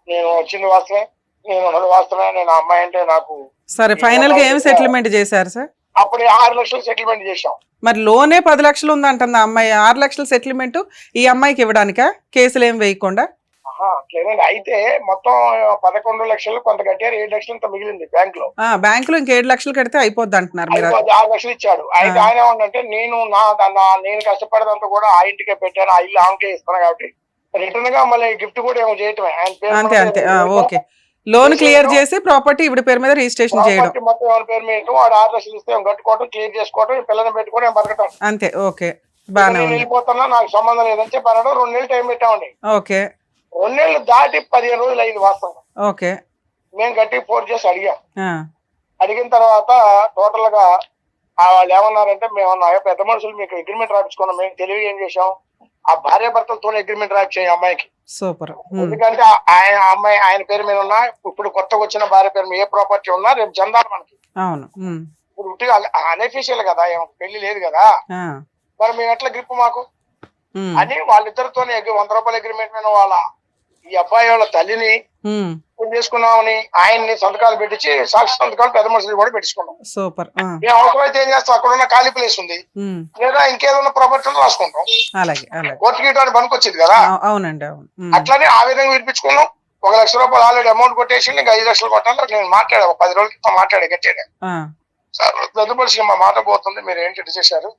నేను వచ్చింది వాస్తవే, నేను ఉన్నది వాస్తవే, నేను ఆ అమ్మాయి అంటే నాకు. సరే, ఫైనల్ గా ఏం సెటిల్మెంట్ చేశారు సార్? అప్పుడు 6 లక్షలు సెటిల్మెంట్ చేశాం. మరి లోనే 10 లక్షలు ఉందంటుంది ఆ అమ్మాయి. 6 లక్షలు సెటిల్మెంట్ ఈ అమ్మాయికి ఇవ్వడానికా? కేసులు ఏం వేయకుండా? లేదండి, అయితే మొత్తం 11 లక్షలు కొంత కట్టారు. 7 లక్షలు ఇంత మిగిలింది బ్యాంక్ లో. బ్యాంక్ లో ఇంక 7 లక్షలు కడితే అయిపోద్ది అంటున్నారు మీరు. 6 లక్షలు ఇచ్చాడు. అయితే ఆయన ఏమంటే, నేను నేను కష్టపడేదంతా కూడా ఆ ఇంటికే పెట్టాను, ఆ ఇల్లు ఆమెకే ఇస్తాను కాబట్టి రిటర్న్ గా మళ్ళీ గిఫ్ట్ కూడా ఏమో చేయటమే. ఆయన అంతే అంతే. పేరు ఓకే, లోన్ క్లియర్ చేసి ప్రాపర్టీ ఇవిడ పేరు మీద రిజిస్ట్రేషన్ చేయడం. మొత్తం ఎవరి పేరు మీద వాడు 6 లక్షలు ఇస్తే కట్టుకోవడం, క్లియర్ చేసుకోవడం, పిల్లల్ని పెట్టుకోవడం, బతకటం అంతే. ఓకే, బాగా వెళ్ళిపోతున్నా, నాకు సంబంధం లేదని చెప్పి అనడం. 2 నెలలు టైం పెట్టామండి. ఓకే, 2 నెలలు దాటి 15 రోజులు అయింది వాస్తవంగా. ఓకే, మేము గట్టి ఫోర్స్ చేసి అడిగాం. అడిగిన తర్వాత టోటల్ గా వాళ్ళు ఏమన్నారంటే, మేమన్నా పెద్ద మనుషులు మీకు అగ్రిమెంట్ రాయించుకున్నాం. మేము తెలివి ఏం చేసాం, ఆ భార్య భర్తలతో అగ్రిమెంట్ రాయించాం అమ్మాయికి. సూపర్. ఎందుకంటే ఆయన పేరు మీద ఉన్నా, ఇప్పుడు కొత్తగా వచ్చిన భార్య పేరు మీద ఏ ప్రాపర్టీ ఉన్నా రేపు చెందాలి మనకి. అవును. ఇప్పుడు అనఫీషియల్ కదా, పెళ్లి లేదు కదా, మరి మేము ఎట్లా గ్రిప్ మాకు అని వాళ్ళిద్దరితో 100 రూపాయల అగ్రిమెంట్ మీద వాళ్ళ ఈ అబ్బాయి వాళ్ళ తల్లిని చేసుకున్నామని ఆయన్ని సంతకాలు పెట్టించి సాక్షి సంతకాలు పెద్ద మనుషులు కూడా పెట్టించుకున్నాం. సూపర్. మేము అవసరమైతే ఏం చేస్తాం, అక్కడ ఉన్న ఖాళీ ప్లేస్ ఉంది లేదా ఇంకేదన్నా ప్రాపర్టీ రాసుకుంటాం. కోర్టు గీయడానికి పనికొచ్చింది కదా. అవునండి, అవును. అట్లానే ఆ విధంగా వినిపించుకున్నాం. 1 లక్ష రూపాయలు ఆల్రెడీ అమౌంట్ కొట్టేసి ఇంకా 5 లక్షలు కొట్టాలి. నేను మాట్లాడా 10 రోజుల క్రితం మాట్లాడే గట్టాడు సార్, పెద్ద మనిషికి మా మాట పోతుంది, మీరు ఏంటి చేశారు,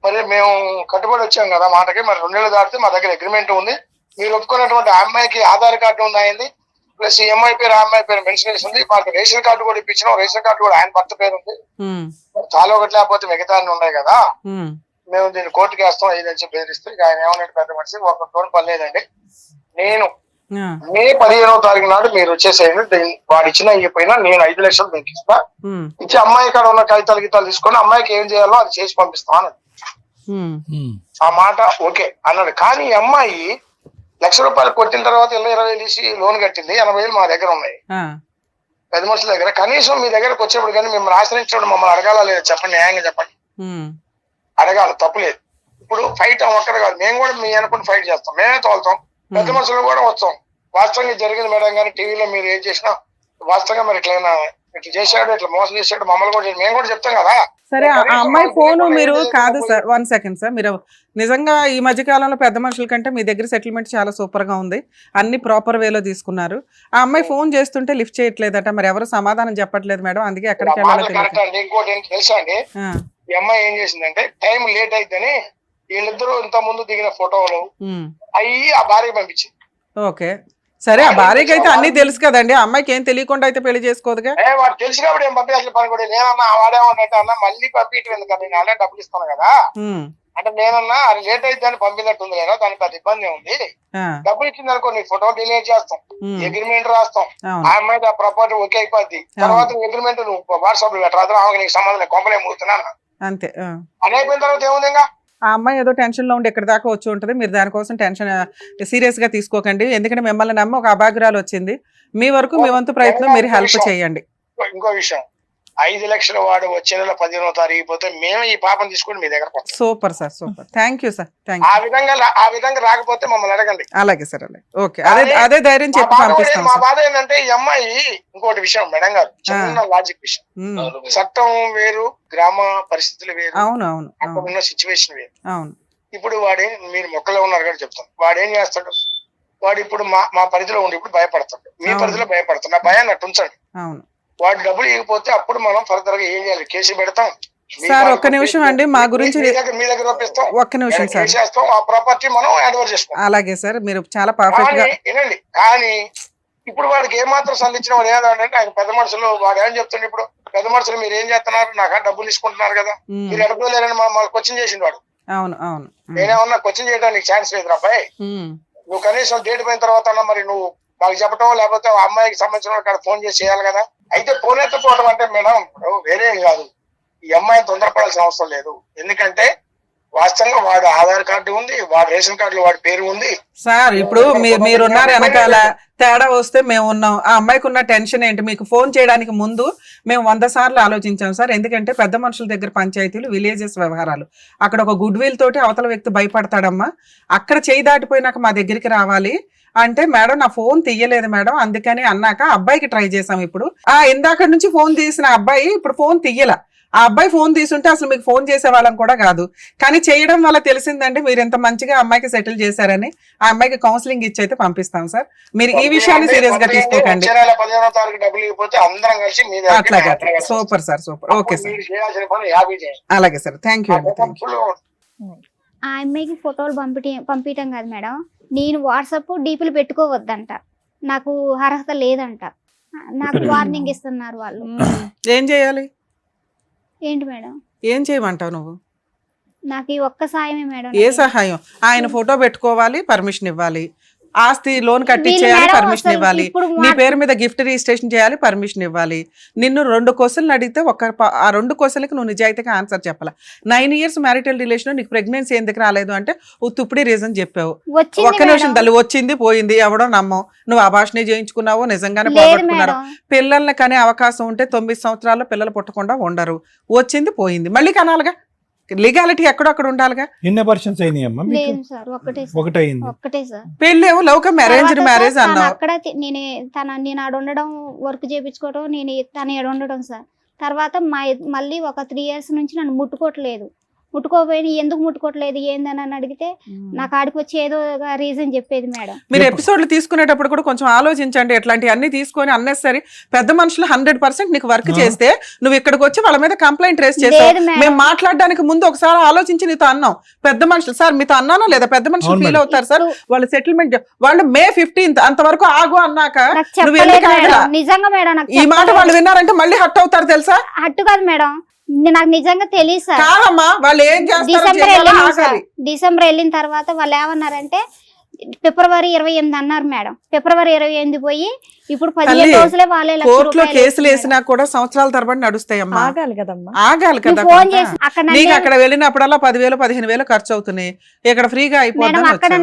మరి మేము కట్టుబడి వచ్చాం కదా మాటకి, మరి 2 నెలలు దాటితే మా దగ్గర అగ్రిమెంట్ ఉంది, మీరు ఒప్పుకున్నటువంటి ఆ అమ్మాయికి ఆధార్ కార్డు ఉన్నాయండి, ప్లస్ ఈ అమ్మాయి పేరు ఆ అమ్మాయి పేరు మెన్షన్ చేసి ఉంది, మాకు రేషన్ కార్డు కూడా ఇప్పించినాం, రేషన్ కార్డు కూడా ఆయన భర్త పేరు ఉంది, చాలా ఒకటి లేకపోతే మిగతా ఉన్నాయి కదా, మేము దీన్ని కోర్టుకి వేస్తాం ఇదని చెప్పి బెదిరిస్తే ఆయన ఏమన్నట్టు పెద్ద మనిషి ఒక టోన్ పని లేదండి, నేను మే 15వ తారీఖు నాడు మీరు వచ్చేసేయండి, వాడు ఇచ్చినా ఇవ్వకపోయినా నేను 5 లక్షలు మీకు ఇస్తా, ఇచ్చి అమ్మాయి కాడ ఉన్న కాగితాలు తీసుకొని అమ్మాయికి ఏం చేయాలో అది చేసి పంపిస్తాం అన్నది. ఆ మాట ఓకే అన్నాడు. కానీ ఈ అమ్మాయి 1 లక్ష రూపాయలు కొట్టిన తర్వాత 20,000 తీసి లోన్ కట్టింది. 80,000 మా దగ్గర ఉన్నాయి పెద్ద మనుషుల దగ్గర. కనీసం మీ దగ్గరకు వచ్చేప్పుడు కానీ మిమ్మల్ని ఆశ్రయించడం మమ్మల్ని అడగాల లేదు చెప్పండి, న్యాయంగా చెప్పండి. అడగాలి, తప్పులేదు. ఇప్పుడు ఫైట్ ఒక్కరు కాదు, మేము కూడా మీ అనుకుని ఫైట్ చేస్తాం, మేమే తోలుతాం, పెద్ద మనుషులు కూడా వస్తాం. వాస్తవంగా జరిగింది మేడం కానీ టీవీలో మీరు ఏం చేసినా వాస్తవంగా మరి ఇట్లా చేశాడు, ఇట్లా మోసం చేశాడు, మమ్మల్ని కూడా మేము కూడా చెప్తాం కదా. సరే, ఆ అమ్మాయి ఫోన్ మీరు కాదు సార్, 1 సెకండ్ సార్, మీరు నిజంగా ఈ మధ్య కాలంలో పెద్ద మనుషుల కంటే మీ దగ్గర సెటిల్మెంట్ చాలా సూపర్ గా ఉంది, అన్ని ప్రాపర్ వేలో తీసుకున్నారు. ఆ అమ్మాయి ఫోన్ చేస్తుంటే లిఫ్ట్ చేయట్లేదట, మరి ఎవరు సమాధానం చెప్పట్లేదు మేడం, అందుకే ఎక్కడికి వెళ్ళాలో తెలియదు. ఇంకోటి ఏంటి తెలుసా అండి, ఈ అమ్మాయి ఏం చేసిందంటే టైం లేట్ అయితేనే వీళ్ళిద్దరూ ఇంత ముందు దిగిన ఫోటోలు అయ్యి ఆ భార్యకి పంపించింది. ఓకే, సరే, ఆ భార్యకి అయితే అన్ని తెలుసు కదండి, అమ్మాయికి ఏం తెలియకుండా అయితే పెళ్లి చేసుకోదుగా. వాడు తెలిసి కాబట్టి ఏం పంపించాల్సిన పని కూడా నేనన్నా వాడేమన్నట్టు అన్న మళ్ళీ పంపించడం ఎందుకంటే నేను అలాగే డబ్బులు ఇస్తాను కదా అంటే నేనన్నా అది లేట్ అయితే దాన్ని పంపినట్టుంది కదా, దానికి పెద్ద ఇబ్బంది ఉంది, డబ్బులు ఇచ్చింది అనుకో నీ ఫోటో డిలీట్ చేస్తాం, అగ్రిమెంట్ రాస్తాం, ఆ అమ్మాయి ఆ ప్రాపర్టీ ఓకే అయిపోద్ది, తర్వాత అగ్రిమెంట్ నువ్వు వాట్సాప్ లో పెట్టరాదు, ఆమె నీకు సంబంధం కొంపలే మూతున్నా అంతే. అని అయిపోయిన తర్వాత ఏముంది ఇంకా ఆ అమ్మాయి ఏదో టెన్షన్ లో ఉండి ఎక్కడి దాకా వచ్చి ఉంటుంది, మీరు దానికోసం టెన్షన్ సీరియస్ గా తీసుకోకండి, ఎందుకంటే మిమ్మల్ని నమ్మి ఒక అభాగ్రాలు వచ్చింది, మీ వరకు మీ వంతు ప్రయత్నం మీరు హెల్ప్ చేయండి. ఇంకో విషయం, 5 లక్షల వాడు వచ్చే నెల 15వ తారీఖు పోతే మేము ఈ పాపం తీసుకుని మీ దగ్గర. Super sir, super, thank you sir, thank you. ఆ విధంగా రాకపోతే మమ్మల్ని అడగండి. అలాగే సార్, అలాగే, ఓకే, అదే ధైర్యం చెప్పి పంపిస్తాం. మా బాధ ఏంటంటే ఈ అమ్మాయి ఇంకోటి విషయం మేడం గారు, చిన్న లాజిక్ విషయం, చట్టం వేరు, గ్రామ పరిస్థితులు వేరు, అవును అవును, అక్కడ ఉన్న సిచ్యువేషన్ వేరు. అవును. ఇప్పుడు మీరు మొక్కలో ఉన్నారు కానీ చెప్తాను, వాడు ఏం చేస్తాడు, వాడు ఇప్పుడు మా పరిధిలో ఉండి ఇప్పుడు భయపడతాడు, మీ పరిధిలో భయపడతాడు, నా భయాన్ని అట్టు ఉంచండి. అవును. వాడు డబ్బులు ఇవ్వకపోతే అప్పుడు మనం ఫర్దర్ గా ఏం చేయాలి, కేసు పెడతాం, సార్ ఒక్క నిమిషం అండి, మా గురించి మీ దగ్గర ఒప్పిస్తాం, ఒక్క నిమిషం సార్, చేస్తాం, ఆ ప్రాపర్టీ మనం హ్యాండ్ ఓవర్ చేసుకుంటాం. అలాగే సార్, మీరు చాలా పర్ఫెక్ట్ గా వినండి. కానీ ఇప్పుడు వాడికి ఏమాత్రం సంధించిన వాడు ఏదంటే ఆయన పెద్ద మనుషులు వాడు ఏం చెప్తుండే, ఇప్పుడు పెద్ద మనుషులు మీరు ఏం చేస్తున్నారు, నాకు డబ్బులు తీసుకుంటున్నారు కదా, మీరు ఎడపోలేరని మమ్మల్ని క్వశ్చన్ చేసిండు వాడు. అవును అవును, నేనేమన్నా క్వశ్చన్ చేయడానికి ఛాన్స్ లేదు అబ్బాయి. నువ్వు కనీసం డేట్ పోయిన తర్వాత అన్నా మరి నువ్వు మాకు చెప్పటం, లేకపోతే ఆ అమ్మాయికి సంబంధించిన అక్కడ ఫోన్ చేసి చేయాలి కదా. అయితే ఫోన్ ఎత్తపోవడం అంటే మేడం వేరే కాదు, ఈ అమ్మాయిని తొందరపడాల్సిన అవసరం లేదు. ఎందుకంటే వాస్తవంగా వాడు ఆధార్ కార్డు ఉంది, వాడు రేషన్ కార్డులో వాడి పేరు ఉంది. సార్ ఇప్పుడు మీరున్నారు వెనకాల, తేడా వస్తే మేము ఉన్నాం. ఆ అమ్మాయికి ఉన్న టెన్షన్ ఏంటి? మీకు ఫోన్ చేయడానికి ముందు మేము 100 సార్లు ఆలోచించాం సార్. ఎందుకంటే పెద్ద మనుషుల దగ్గర పంచాయతీలు, విలేజెస్ వ్యవహారాలు, అక్కడ ఒక గుడ్ విల్ తోటి అవతల వ్యక్తి భయపడతాడమ్మా. అక్కడ చేయి దాటిపోయినాక మా దగ్గరికి రావాలి అంటే, మేడం నా ఫోన్ తీయలేదు మేడం, అందుకని అన్నాక అబ్బాయికి ట్రై చేసాం. ఇప్పుడు ఇందాక నుంచి ఫోన్ తీసిన అబ్బాయి ఇప్పుడు ఫోన్ తీయల. ఆ అబ్బాయి ఫోన్ తీసుంటే అసలు మీకు ఫోన్ చేసే వాళ్ళం కూడా కాదు. కానీ చేయడం వల్ల తెలిసిందంటే మీరు ఎంత మంచిగా అమ్మాయికి సెటిల్ చేశారని. ఆ అమ్మాయికి కౌన్సిలింగ్ ఇచ్చి అయితే పంపిస్తాం సార్. మీరు ఈ విషయాన్ని సీరియస్ గా తీసుకోకండి. అట్లాగే, super sir, super. Okay sir, అలాగే సార్, థ్యాంక్ యూ అండి. ఆ అమ్మాయికి ఫోటోలు పంపించడం కాదు మేడం, నేను వాట్సాప్ డీపీలు పెట్టుకోవద్దంట, నాకు అర్హత లేదంట, నాకు వార్నింగ్ ఇస్తున్నారు వాళ్ళు. ఏం చేయాలి? ఏంటి మేడం? ఏం చేయమంటావు నువ్వు? నాకు ఈ ఒక్క సాయమే మేడం. ఏ సహాయం? ఆయన ఫోటో పెట్టుకోవాలి, పర్మిషన్ ఇవ్వాలి, ఆస్తి లోన్ కట్టించేయాలి, పర్మిషన్ ఇవ్వాలి, నీ పేరు మీద గిఫ్ట్ రిజిస్ట్రేషన్ చేయాలి, పర్మిషన్ ఇవ్వాలి. నిన్ను 2 క్వశ్చన్లు అడిగితే ఆ 2 క్వశ్చన్లకి నువ్వు నిజాయితీగా ఆన్సర్ చెప్పాలి. 9 years మ్యారిటల్ రిలేషన్, నీకు ప్రెగ్నెన్సీ ఎందుకు రాలేదు అంటే తుప్పుడి రీజన్ చెప్పావు. ఒక్క నిమిషం తల్లి, వచ్చింది పోయింది, ఎవడో నమ్మవు. నువ్వు అభాషణ చేయించుకున్నావో నిజంగానే పోగొట్టుకున్నారు. పిల్లల్ని కనే అవకాశం ఉంటే 9 సంవత్సరాల్లో పిల్లలు పుట్టకుండా ఉండరు. వచ్చింది పోయింది, మళ్ళీ కనాలిగా. లీగాలిటీ ఎక్కడొక్కడ ఉండాలిగా. ఎన్ని అబార్షన్స్ అయినాయమ్మా? ఒకటే సార్. పెళ్ళేమో లవ్ మ్యారేజ్ మ్యారేజ్ అన్నావు. అక్కడ నేను ఆడ ఉండడం, వర్క్ చేయించుకోవడం, తను ఆడ ఉండడం సార్. తర్వాత మళ్ళీ ఒక 3 years నుంచి నన్ను ముట్టుకోపోయి ఎందుకు ముట్టుకోవట్లేదు ఏందని అని అడిగితే నాకు ఆడికి వచ్చి ఏదో రీజన్ చెప్పేది మేడం. మీరు ఎపిసోడ్లు తీసుకునేటప్పుడు కూడా కొంచెం ఆలోచించండి. ఇట్లాంటి అన్ని తీసుకొని అన్నెసరీ పెద్ద మనుషులు 100% నీకు వర్క్ చేస్తే నువ్వు ఇక్కడికి వచ్చి వాళ్ళ మీద కంప్లైంట్ రేస్ చేస్తావు. మేము మాట్లాడడానికి ముందు ఒకసారి ఆలోచించి నీతో అన్నాం. పెద్ద మనుషులు సార్ మీతో అన్నానో లేదా? పెద్ద మనుషులు ఫీల్ అవుతారు సార్. వాళ్ళు సెటిల్మెంట్ వాళ్ళు May 15th అంతవరకు ఆగు అన్నాక నిజంగా మేడం ఈ మాట వాళ్ళు విన్నారంటే మళ్ళీ హట్ అవుతారు తెలుసా? హట్టు కాదు మేడం, నాకు నిజంగా తెలియదు సార్. వాళ్ళు ఏం చేస్తారు? డిసెంబర్ వెళ్ళిన తర్వాత వాళ్ళు ఏమన్నారంటే February 28 అన్నారు మేడం. February 28 పోయి ఇప్పుడు 15 రోజులే వాళ్ళే కోర్టులో కేసులు వేసినా కూడా సంవత్సరాల తరబడి నడుస్తాయమ్మా. ఆగాలి కదమ్మా, ఆగాలి కదా. ఫోన్ చేసి నీకు అక్కడ వెళ్ళినప్పుడల్లా 10,000 15,000 ఖర్చు అవుతున్నాయి. ఇక్కడ ఫ్రీగా అయిపోతుంది. అక్కడ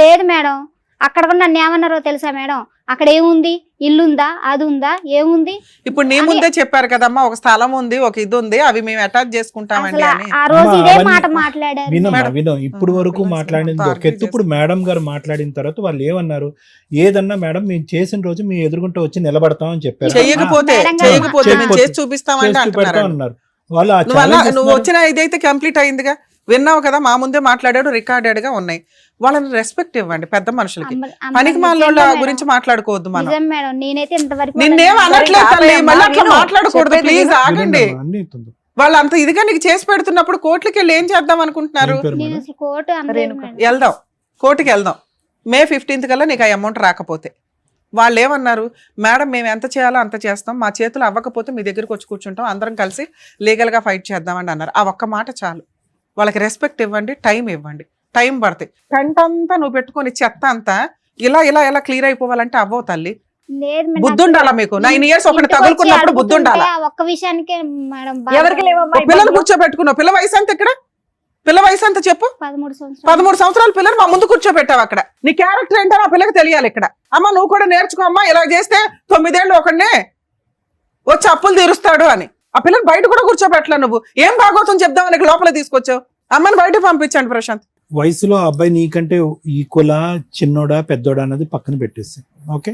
లేదు మేడం, అక్కడ కూడా నన్ను ఏమన్నారో తెలుసా మేడం? అక్కడ ఏముంది, ఇల్లుందా, అది ఉందా, ఏముంది? ఇప్పుడు నీ ముందే చెప్పారు కదమ్మా, ఒక స్థలం ఉంది, ఒక ఇది ఉంది, అవి మేము అటాచ్ చేసుకుంటామండి అని. ఆ రోజు ఇదే మాట మాట్లాడారు. వినం ఇప్పుడు వరకు మాట్లాడింది ఒక ఎత్తు. ఇప్పుడు మేడం గారు మాట్లాడిన తర్వాత వాళ్ళు ఏమన్నారు? ఏదన్నా మేడం మేము చేసిన రోజు మీ ఎదురుగుంటూ వచ్చి నిలబడతాం అని చెప్పారు. చేయకపోతే మేము చేసి చూపిస్తామని అన్నారు. నువ్వు వచ్చిన ఇదైతే కంప్లీట్ అయిందిగా, విన్నావు కదా, మా ముందే మాట్లాడాడు, రికార్డెడ్ గా ఉన్నాయి. వాళ్ళని రెస్పెక్ట్ ఇవ్వండి. పెద్ద మనుషులకి పనికి మాలోళ్ళ గురించి మాట్లాడుకోవద్దు మనం. నిన్నేం అనట్లేదు తల్లి, మళ్ళీ అట్లా మాట్లాడకూడదు ప్లీజ్, ఆగండి. వాళ్ళు అంత ఇదిగా నీకు చేసి పెడుతున్నప్పుడు కోర్టుకి వెళ్ళి ఏం చేద్దాం అనుకుంటున్నారు? వెళ్దాం, కోర్టుకి వెళ్దాం. May 15th కల్లా నీకు ఆ అమౌంట్ రాకపోతే. వాళ్ళు ఏమన్నారు? మేడం మేము ఎంత చేయాలో అంత చేస్తాం, మా చేతులు అవ్వకపోతే మీ దగ్గరికి వచ్చి కూర్చుంటాం, అందరం కలిసి లీగల్గా ఫైట్ చేద్దామని అన్నారు. ఆ ఒక్క మాట చాలు. వాళ్ళకి రెస్పెక్ట్ ఇవ్వండి, టైం ఇవ్వండి. టైం పడతాయి. కంట అంతా నువ్వు పెట్టుకొని చెత్త అంతా ఇలా ఇలా ఇలా క్లియర్ అయిపోవాలంటే అవ్వవు తల్లి. బుద్ధి ఉండాలా మీకు? 9 years ఒకటి తగులుకున్నప్పుడు బుద్ధి ఉండాలా? ఒక్క విషయానికి ఎవరికి లేవమ్మా. పిల్లలు కూర్చోబెట్టుకున్నావు. పిల్ల వయసు అంత ఇక్కడ? పిల్ల వయసు అంత చెప్పు. 13 సంవత్సరాల పిల్లలు మా ముందు కూర్చోబెట్టావు. అక్కడ నీ క్యారెక్టర్ ఏంటో ఆ పిల్లకి తెలియాలి. ఇక్కడ అమ్మ నువ్వు కూడా నేర్చుకో అమ్మా, ఇలా చేస్తే 9 ఏళ్ళు ఒకడినే వచ్చి అప్పులు తీరుస్తాడు అని. ఆ పిల్లలు బయట కూడా కూర్చోబెట్టలే. నువ్వు ఏం భాగవతం చెప్దామని లోపల తీసుకొచ్చావు. అమ్మని బయట పంపించండి ప్రశాంత్. వయసులో అబ్బాయి నీకంటే ఈక్వలా, చిన్నోడా, పెద్దోడా అన్నది పక్కన పెట్టేసి, ఓకే,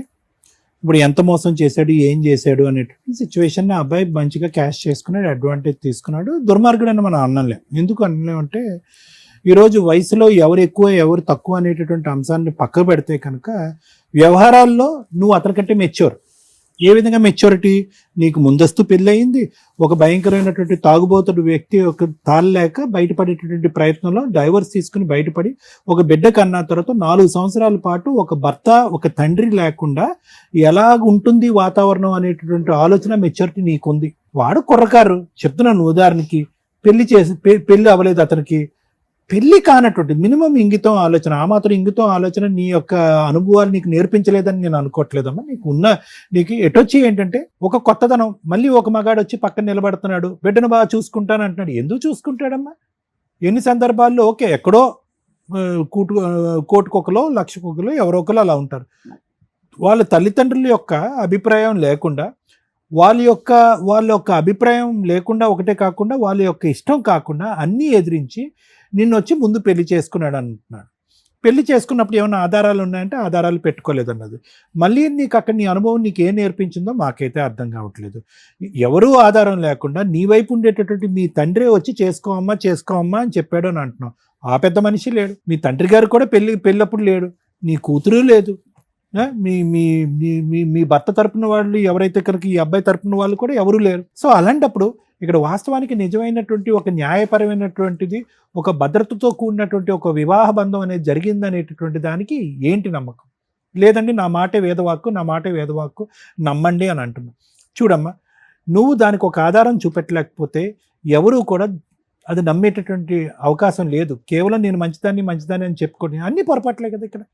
ఇప్పుడు ఎంత మోసం చేశాడు, ఏం చేశాడు అనేటువంటి సిచ్యువేషన్ ఆ అబ్బాయి మంచిగా క్యాష్ చేసుకున్నాడు, అడ్వాంటేజ్ తీసుకున్నాడు. దుర్మార్గుడు అని మనం అనలేం. ఎందుకు అనలేమంటే ఈరోజు వయసులో ఎవరు ఎక్కువ ఎవరు తక్కువ అనేటటువంటి అంశాన్ని పక్కకు పెడితే కనుక వ్యవహారాల్లో నువ్వు అతనికంటే మెచ్యూర్, ఏ విధంగా మెచ్యూరిటీ? నీకు ముందస్తు పెళ్ళయింది, ఒక భయంకరమైనటువంటి తాగుబోతుడు వ్యక్తి ఒక తాళలేక బయటపడేటటువంటి ప్రయత్నంలో డైవర్స్ తీసుకుని బయటపడి ఒక బిడ్డ కన్నా తర్వాత 4 సంవత్సరాల పాటు ఒక భర్త ఒక తండ్రి లేకుండా ఎలా ఉంటుంది వాతావరణం అనేటటువంటి ఆలోచన మెచ్యూరిటీ నీకుంది. వాడు కుర్రకారు, చెప్తున్నాను ఉదాహరణకి, పెళ్లి అవ్వలేదు అతనికి, పెళ్లి కానటువంటి మినిమం ఇంగితం ఆలోచన, ఆ మాత్రం ఇంగితం ఆలోచన నీ యొక్క అనుభవాలు నీకు నేర్పించలేదని నేను అనుకోవట్లేదమ్మా. నీకు ఎటొచ్చి ఏంటంటే ఒక కొత్తదనం, మళ్ళీ ఒక మగాడు వచ్చి పక్కన నిలబడుతున్నాడు, బిడ్డను బాగా చూసుకుంటాను అంటున్నాడు. ఎందుకు చూసుకుంటాడమ్మా? ఎన్ని సందర్భాల్లో ఓకే ఎక్కడో కోటికొకలో లక్షకొకలో ఎవరో ఒకరు అలా ఉంటారు. వాళ్ళ తల్లిదండ్రుల యొక్క అభిప్రాయం లేకుండా వాళ్ళ యొక్క అభిప్రాయం లేకుండా ఒకటే కాకుండా వాళ్ళ యొక్క ఇష్టం కాకుండా అన్నీ ఎదిరించి నిన్ను వచ్చి ముందు పెళ్లి చేసుకున్నాడు అంటున్నాడు. పెళ్లి చేసుకున్నప్పుడు ఏమైనా ఆధారాలు ఉన్నాయంటే ఆధారాలు పెట్టుకోలేదన్నది. మళ్ళీ నీకు అక్కడ నీ అనుభవం నీకు ఏం నేర్పించిందో మాకైతే అర్థం కావట్లేదు. ఎవరూ ఆధారం లేకుండా నీ వైపు ఉండేటటువంటి మీ తండ్రే వచ్చి చేసుకోమ్మా అని చెప్పాడు అని అంటున్నావు. ఆ పెద్ద మనిషి లేడు, మీ తండ్రి గారు కూడా పెళ్ళప్పుడు లేడు, నీ కూతురు లేదు, మీ మీ మీ మీ భర్త తరపున వాళ్ళు ఎవరైతే కనుక ఈ అబ్బాయి తరపున వాళ్ళు కూడా ఎవరూ లేరు. సో అలాంటప్పుడు ఇక్కడ వాస్తవానికి నిజమైనటువంటి ఒక న్యాయపరమైనటువంటిది, ఒక భద్రతతో కూడినటువంటి ఒక వివాహ బంధం అనేది జరిగిందనేటటువంటి దానికి ఏంటి నమ్మకం? లేదండి నా మాటే వేదవాక్కు నమ్మండి అని అంటున్నావు. చూడమ్మా, నువ్వు దానికి ఒక ఆధారం చూపెట్టలేకపోతే ఎవరూ కూడా అది నమ్మేటటువంటి అవకాశం లేదు. కేవలం నేను మంచిదాన్ని అని చెప్పుకోండి, అన్ని పొరపాట్లే కదా ఇక్కడ.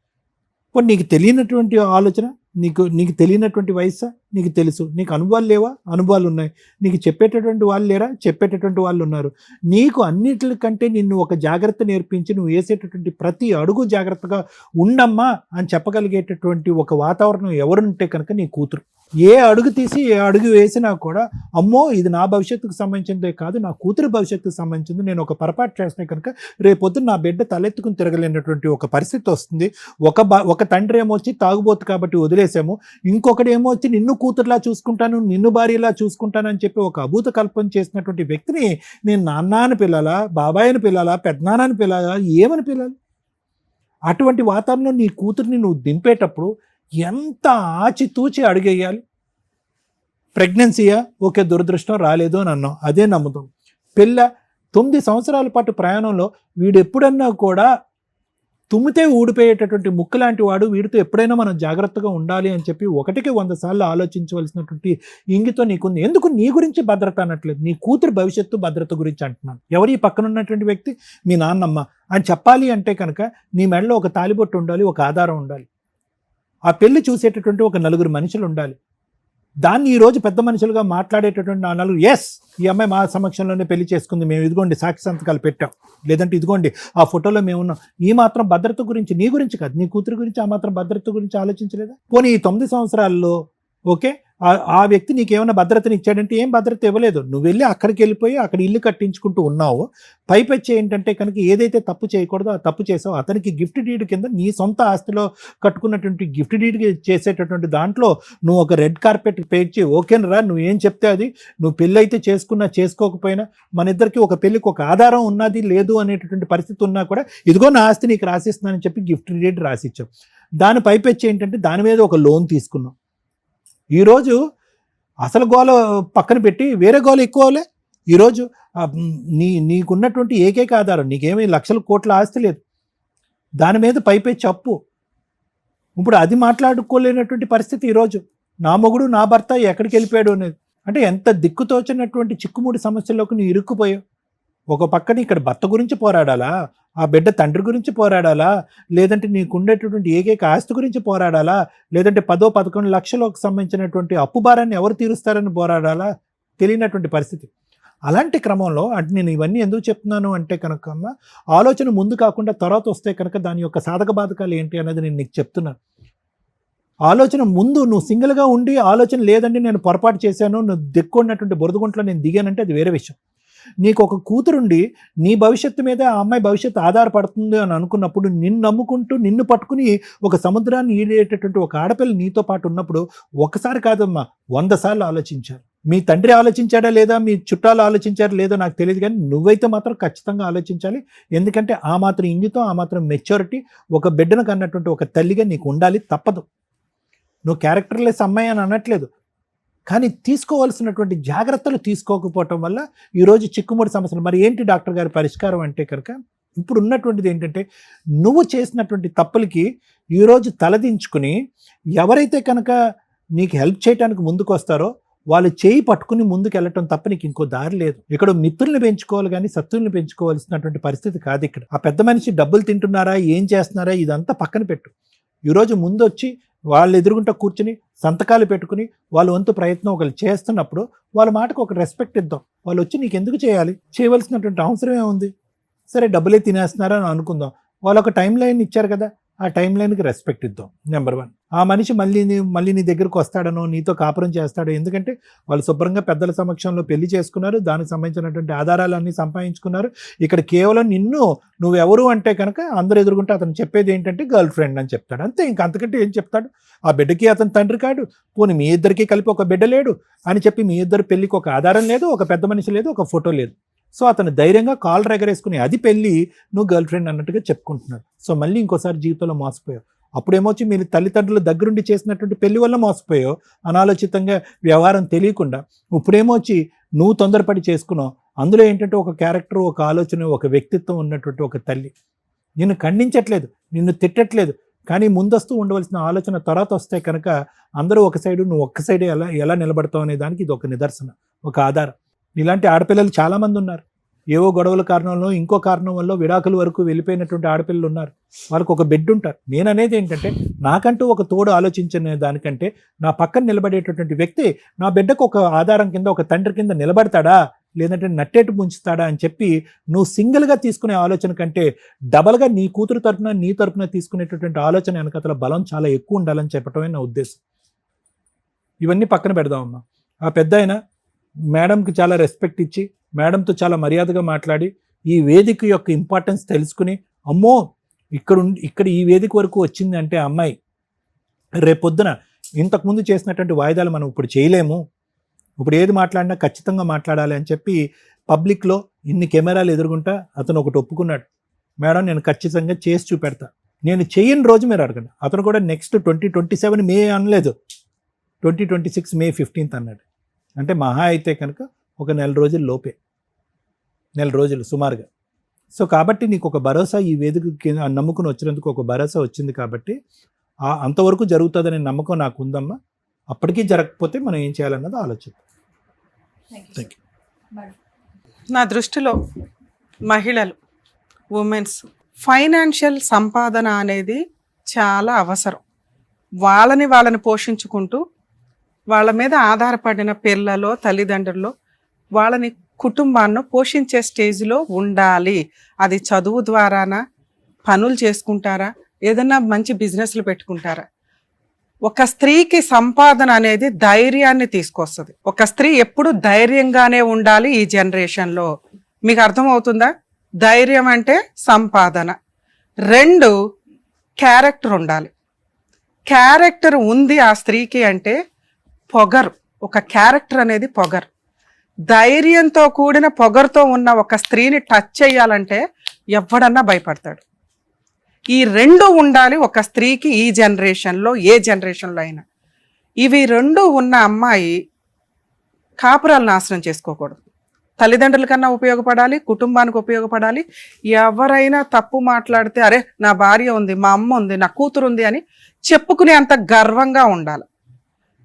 పోనీ నీకు తెలియనటువంటి ఆలోచన, నీకు తెలియనటువంటి వయస్సా? నీకు తెలుసు. నీకు అనుభవాలు లేవా? అనుభవాలు ఉన్నాయి. నీకు చెప్పేటటువంటి వాళ్ళు లేరా? చెప్పేటటువంటి వాళ్ళు ఉన్నారు. నీకు అన్నిటికంటే నిన్ను ఒక జాగ్రత్త నేర్పించి నువ్వు వేసేటటువంటి ప్రతి అడుగు జాగ్రత్తగా ఉండమ్మా అని చెప్పగలిగేటటువంటి ఒక వాతావరణం ఎవరుంటే కనుక నీ కూతురు. ఏ అడుగు తీసి ఏ అడుగు వేసినా కూడా అమ్మో ఇది నా భవిష్యత్తుకు సంబంధించిందే కాదు, నా కూతురు భవిష్యత్తుకు సంబంధించింది, నేను ఒక పొరపాటు చేస్తే కనుక రేపొద్దు నా బిడ్డ తలెత్తుకుని తిరగలేనటువంటి ఒక పరిస్థితి వస్తుంది. ఒక తండ్రి ఏమో వచ్చి తాగుబోతు కాబట్టి వదిలేసాము, ఇంకొకటి ఏమో వచ్చి నిన్ను కూతురులా చూసుకుంటాను, నిన్ను భార్యలా చూసుకుంటాను అని చెప్పి ఒక అభూత కల్పన చేసినటువంటి వ్యక్తిని నేను నాన్నని పిల్లాలా, బాబాయిని పిల్లాలా, పెద్దనాన్నని పిల్లాలా, ఏమని పిల్లాలి? అటువంటి వాతావరణంలో నీ కూతురిని నువ్వు దింపేటప్పుడు ఎంత ఆచితూచి అడుగేయాలి. ప్రెగ్నెన్సీయా? ఓకే, దురదృష్టం రాలేదు అని అన్నాం, అదే నమ్ముతాం. 9 సంవత్సరాల పాటు ప్రయాణంలో వీడు ఎప్పుడన్నా కూడా తుమ్మితే ఊడిపోయేటటువంటి ముక్కు లాంటి వాడు, వీడితో ఎప్పుడైనా మనం జాగ్రత్తగా ఉండాలి అని చెప్పి 100 సార్లు ఆలోచించవలసినటువంటి ఇంగితో నీకుంది. ఎందుకు నీ గురించి భద్రత అనట్లేదు, నీ కూతురు భవిష్యత్తు భద్రత గురించి అంటున్నాను. ఎవరు ఈ పక్కన ఉన్నటువంటి వ్యక్తి? మీ నాన్నమ్మ అని చెప్పాలి అంటే కనుక నీ మెడలో ఒక తాలిబొట్టు ఉండాలి, ఒక ఆధారం ఉండాలి, ఆ పెళ్లి చూసేటటువంటి ఒక 4 మనుషులు ఉండాలి. దాన్ని ఈరోజు పెద్ద మనుషులుగా మాట్లాడేటటువంటి ఆ 4, ఎస్ ఈ అమ్మాయి మా సమక్షంలోనే పెళ్లి చేసుకుంది, మేము ఇదిగోండి సాక్షి సంతకాలు పెట్టాం, లేదంటే ఇదిగోండి ఆ ఫోటోలో మేము ఉన్నాం. ఈ మాత్రం భద్రత గురించి, నీ గురించి కాదు, నీ కూతురు గురించి ఆ మాత్రం భద్రత గురించి ఆలోచించలేదా? పోనీ ఈ 9 సంవత్సరాల్లో ఓకే ఆ వ్యక్తి నీకేమైనా భద్రతని ఇచ్చాడంటే ఏం భద్రత ఇవ్వలేదు. నువ్వు వెళ్ళి అక్కడికి వెళ్ళిపోయి అక్కడ ఇల్లు కట్టించుకుంటూ ఉన్నావు. పైపెచ్చి ఏంటంటే కనుక ఏదైతే తప్పు చేయకూడదో ఆ తప్పు చేసావు. అతనికి గిఫ్ట్ డీడ్ కింద నీ సొంత ఆస్తిలో కట్టుకున్నటువంటి గిఫ్ట్ డీడ్ చేసేటటువంటి దాంట్లో నువ్వు ఒక రెడ్ కార్పెట్ పేర్చి ఓకేనరా నువ్వు ఏం చెప్తే అది, నువ్వు పెళ్ళి అయితే చేసుకున్నా చేసుకోకపోయినా మన ఇద్దరికి ఒక పెళ్ళికి ఒక ఆధారం ఉన్నది లేదు అనేటటువంటి పరిస్థితి ఉన్నా కూడా ఇదిగో నా ఆస్తి నీకు రాసిస్తున్నానని చెప్పి గిఫ్ట్ డీడ్ రాసిచ్చావు. దాని పైపెచ్చి ఏంటంటే దాని మీద ఒక లోన్ తీసుకున్నావు. ఈరోజు అసలు గోల పక్కన పెట్టి వేరే గోల ఎక్కువలే. ఈరోజు నీకున్నటువంటి ఏకైక ఆధారం, నీకేమీ లక్షల కోట్ల ఆస్తి లేదు, దాని మీద పైపెచ్చి అప్పు. ఇప్పుడు అది మాట్లాడుకోలేనటువంటి పరిస్థితి ఈరోజు. నా మొగుడు నా భర్త ఎక్కడికి వెళ్ళిపోయాడు అనేది అంటే ఎంత దిక్కుతోచినటువంటి చిక్కుముడి సమస్యల్లోకి నువ్వు ఇరుక్కుపోయావు. ఒక పక్కన ఇక్కడ భర్త గురించి పోరాడాలా, ఆ బిడ్డ తండ్రి గురించి పోరాడాలా, లేదంటే నీకు ఉండేటటువంటి ఏకైక ఆస్తి గురించి పోరాడాలా, లేదంటే 10-11 లక్షలకు సంబంధించినటువంటి అప్పు భారాన్ని ఎవరు తీరుస్తారని పోరాడాలా, తెలియనటువంటి పరిస్థితి. అలాంటి క్రమంలో అంటే నేను ఇవన్నీ ఎందుకు చెప్తున్నాను అంటే కనుక ఆలోచన ముందు కాకుండా తర్వాత వస్తే కనుక దాని యొక్క సాధక బాధకాలు ఏంటి అనేది నేను నీకు చెప్తున్నాను. ఆలోచన ముందు నువ్వు సింగిల్గా ఉండి ఆలోచన లేదండి నేను పొరపాటు చేశాను, నువ్వు దిక్కున్నటువంటి బురదగుంట్లో నేను దిగానంటే అది వేరే విషయం. నీకు ఒక కూతురుండి నీ భవిష్యత్తు మీద ఆ అమ్మాయి భవిష్యత్తు ఆధారపడుతుంది అని అనుకున్నప్పుడు నిన్ను నమ్ముకుంటూ నిన్ను పట్టుకుని ఒక సముద్రాన్ని ఈడేటటువంటి ఒక ఆడపిల్ల నీతో పాటు ఉన్నప్పుడు ఒకసారి కాదమ్మా 100 సార్లు ఆలోచించారు. మీ తండ్రి ఆలోచించాడా లేదా, మీ చుట్టాలు ఆలోచించారా లేదో నాకు తెలియదు, కానీ నువ్వైతే మాత్రం ఖచ్చితంగా ఆలోచించాలి. ఎందుకంటే ఆ మాత్రం ఇంగితం, ఆ మాత్రం మెచ్యూరిటీ ఒక బిడ్డను కన్నటువంటి ఒక తల్లిగా నీకు ఉండాలి, తప్పదు. నువ్వు క్యారెక్టర్లెస్ అమ్మాయి అని అనట్లేదు, కానీ తీసుకోవాల్సినటువంటి జాగ్రత్తలు తీసుకోకపోవటం వల్ల ఈరోజు చిక్కుముడి సమస్యలు. మరి ఏంటి డాక్టర్ గారి పరిష్కారం అంటే కనుక ఇప్పుడు ఉన్నటువంటిది ఏంటంటే నువ్వు చేసినటువంటి తప్పులకి ఈరోజు తలదించుకుని ఎవరైతే కనుక నీకు హెల్ప్ చేయడానికి ముందుకు వస్తారో వాళ్ళు చేయి పట్టుకుని ముందుకు వెళ్ళటం తప్ప నీకు ఇంకో దారి లేదు. ఇక్కడ మిత్రుల్ని పెంచుకోవాలి కానీ శత్రువుల్ని పెంచుకోవాల్సినటువంటి పరిస్థితి కాదు ఇక్కడ. ఆ పెద్ద మనిషి డబ్బులు తింటున్నారా, ఏం చేస్తున్నారా, ఇదంతా పక్కన పెట్టు. ఈరోజు ముందు వచ్చి వాళ్ళు ఎదురుగుంటా కూర్చుని సంతకాలు పెట్టుకుని వాళ్ళ వంతు ప్రయత్నం ఒకరు చేస్తున్నప్పుడు వాళ్ళ మాటకు ఒక రెస్పెక్ట్ ఇద్దాం. వాళ్ళు వచ్చి నీకు ఎందుకు చేయాలి, చేయవలసినటువంటి అవసరం ఏముంది. సరే డబ్బులే తినేస్తున్నారని అనుకుందాం, వాళ్ళు ఒక టైం లైన్ ఇచ్చారు కదా, ఆ టైం లైన్కి రెస్పెక్ట్ ఇద్దాం. నెంబర్ 1. ఆ మనిషి మళ్ళీ నీ దగ్గరకు వస్తాడనో నీతో కాపురం చేస్తాడో, ఎందుకంటే వాళ్ళు శుభ్రంగా పెద్దల సమక్షంలో పెళ్లి చేసుకున్నారు, దానికి సంబంధించినటువంటి ఆధారాలన్నీ సంపాదించుకున్నారు. ఇక్కడ కేవలం నువ్వెవరు అంటే కనుక అందరూ ఎదుర్కొంటే అతను చెప్పేది ఏంటంటే గర్ల్ ఫ్రెండ్ అని చెప్తాడు అంతే. ఇంక అంతకంటే ఏం చెప్తాడు. ఆ బిడ్డకి అతను తండ్రి కాడు, పోనీ మీ ఇద్దరికి కలిపి ఒక బిడ్డ లేడు అని చెప్పి మీ ఇద్దరు పెళ్లికి ఒక ఆధారం లేదు, ఒక పెద్ద మనిషి లేదు, ఒక ఫోటో లేదు. సో అతను ధైర్యంగా కాలర్ ఎగరేసుకుని అది పెళ్ళి నువ్వు గర్ల్ ఫ్రెండ్ అన్నట్టుగా చెప్పుకుంటున్నాడు. సో మళ్ళీ ఇంకోసారి జీవితంలో మోసపోయావు. అప్పుడేమొచ్చి మీరు తల్లిదండ్రుల దగ్గరుండి చేసినటువంటి పెళ్లి వల్ల మోసపోయావు, అనాలోచితంగా వ్యవహారం తెలియకుండా. ఇప్పుడేమొచ్చి నువ్వు తొందరపడి చేసుకున్నావు. అందులో ఏంటంటే ఒక క్యారెక్టర్, ఒక ఆలోచన, ఒక వ్యక్తిత్వం ఉన్నటువంటి ఒక తల్లి. నిన్ను ఖండించట్లేదు, నిన్ను తిట్టట్లేదు, కానీ ముందస్తూ ఉండవలసిన ఆలోచన తర్వాత వస్తే కనుక అందరూ ఒక సైడు, నువ్వు ఒక్క సైడే ఎలా నిలబడతావు అనే దానికి ఇది ఒక నిదర్శనం, ఒక ఆధారం. ఇలాంటి ఆడపిల్లలు చాలామంది ఉన్నారు. ఏవో గొడవల కారణంలో, ఇంకో కారణం వల్ల విడాకుల వరకు వెళ్ళిపోయినటువంటి ఆడపిల్లలు ఉన్నారు. వాళ్ళకు ఒక బెడ్ ఉంటారు. నేను అనేది ఏంటంటే నాకంటూ ఒక తోడు ఆలోచించిన దానికంటే నా పక్కన నిలబడేటటువంటి వ్యక్తి నా బిడ్డకు ఒక ఆధారం కింద, ఒక తండ్రి కింద నిలబడతాడా, లేదంటే నట్టేటు ముంచుతాడా అని చెప్పి నువ్వు సింగిల్గా తీసుకునే ఆలోచన కంటే డబల్గా నీ కూతురు తరపున, నీ తరపున తీసుకునేటటువంటి ఆలోచన వెనకతల బలం చాలా ఎక్కువ ఉండాలని చెప్పడమే నా ఉద్దేశం. ఇవన్నీ పక్కన పెడదామమ్మా. ఆ పెద్ద ఆయన మేడంకి చాలా రెస్పెక్ట్ ఇచ్చి, మేడంతో చాలా మర్యాదగా మాట్లాడి, ఈ వేదిక యొక్క ఇంపార్టెన్స్ తెలుసుకుని, అమ్మో ఇక్కడ ఈ వేదిక వరకు వచ్చింది అంటే అమ్మాయి రేపొద్దున ఇంతకుముందు చేసినటువంటి వాయిదాలు మనం ఇప్పుడు చేయలేము, ఇప్పుడు ఏది మాట్లాడినా ఖచ్చితంగా మాట్లాడాలి అని చెప్పి పబ్లిక్లో ఇన్ని కెమెరాలు ఎదురుగుంటా అతను ఒకటి ఒప్పుకున్నాడు. మేడం నేను ఖచ్చితంగా చేసి చూపెడతా, నేను చేయని రోజు మీరు అడగండి. అతను కూడా నెక్స్ట్ 2027 మే అనలేదు, 2026 మే 15 అన్నాడు. అంటే మహా అయితే కనుక ఒక 1 నెల రోజుల లోపే, 1 నెల రోజులు సుమారుగా. సో కాబట్టి నీకు ఒక భరోసా, ఈ వేదికకి నమ్ముకుని వచ్చినందుకు ఒక భరోసా వచ్చింది కాబట్టి అంతవరకు జరుగుతుందనే నమ్మకం నాకు ఉందమ్మా. అప్పటికీ జరగకపోతే మనం ఏం చేయాలన్నది ఆలోచిద్దాం. Thank you. నా దృష్టిలో మహిళలు, ఉమెన్స్ ఫైనాన్షియల్ సంపాదన అనేది చాలా అవసరం. వాళ్ళని పోషించుకుంటూ వాళ్ళ మీద ఆధారపడిన పిల్లలో, తల్లిదండ్రుల్లో వాళ్ళని, కుటుంబాన్ని పోషించే స్టేజ్లో ఉండాలి. అది చదువు ద్వారానా, పనులు చేసుకుంటారా, ఏదన్నా మంచి బిజినెస్లు పెట్టుకుంటారా. ఒక స్త్రీకి సంపాదన అనేది ధైర్యాన్ని తీసుకొస్తుంది. ఒక స్త్రీ ఎప్పుడు ధైర్యంగానే ఉండాలి ఈ జనరేషన్లో. మీకు అర్థమవుతుందా? ధైర్యం అంటే సంపాదన. 2 క్యారెక్టర్ ఉండాలి. క్యారెక్టర్ ఉంది ఆ స్త్రీకి అంటే పొగరు. ఒక క్యారెక్టర్ అనేది పొగరు. ధైర్యంతో కూడిన పొగరుతో ఉన్న ఒక స్త్రీని టచ్ చేయాలంటే ఎవడన్నా భయపడతాడు. ఈ 2 ఉండాలి ఒక స్త్రీకి ఈ జనరేషన్లో, ఏ జనరేషన్లో అయినా. ఇవి 2 ఉన్న అమ్మాయి కాపురాలు నాశనం చేసుకోకూడదు. తల్లిదండ్రుల కన్నా ఉపయోగపడాలి, కుటుంబానికి ఉపయోగపడాలి. ఎవరైనా తప్పు మాట్లాడితే అరే నా భార్య ఉంది, మా అమ్మ ఉంది, నా కూతురు ఉంది అని చెప్పుకునే అంత గర్వంగా ఉండాలి.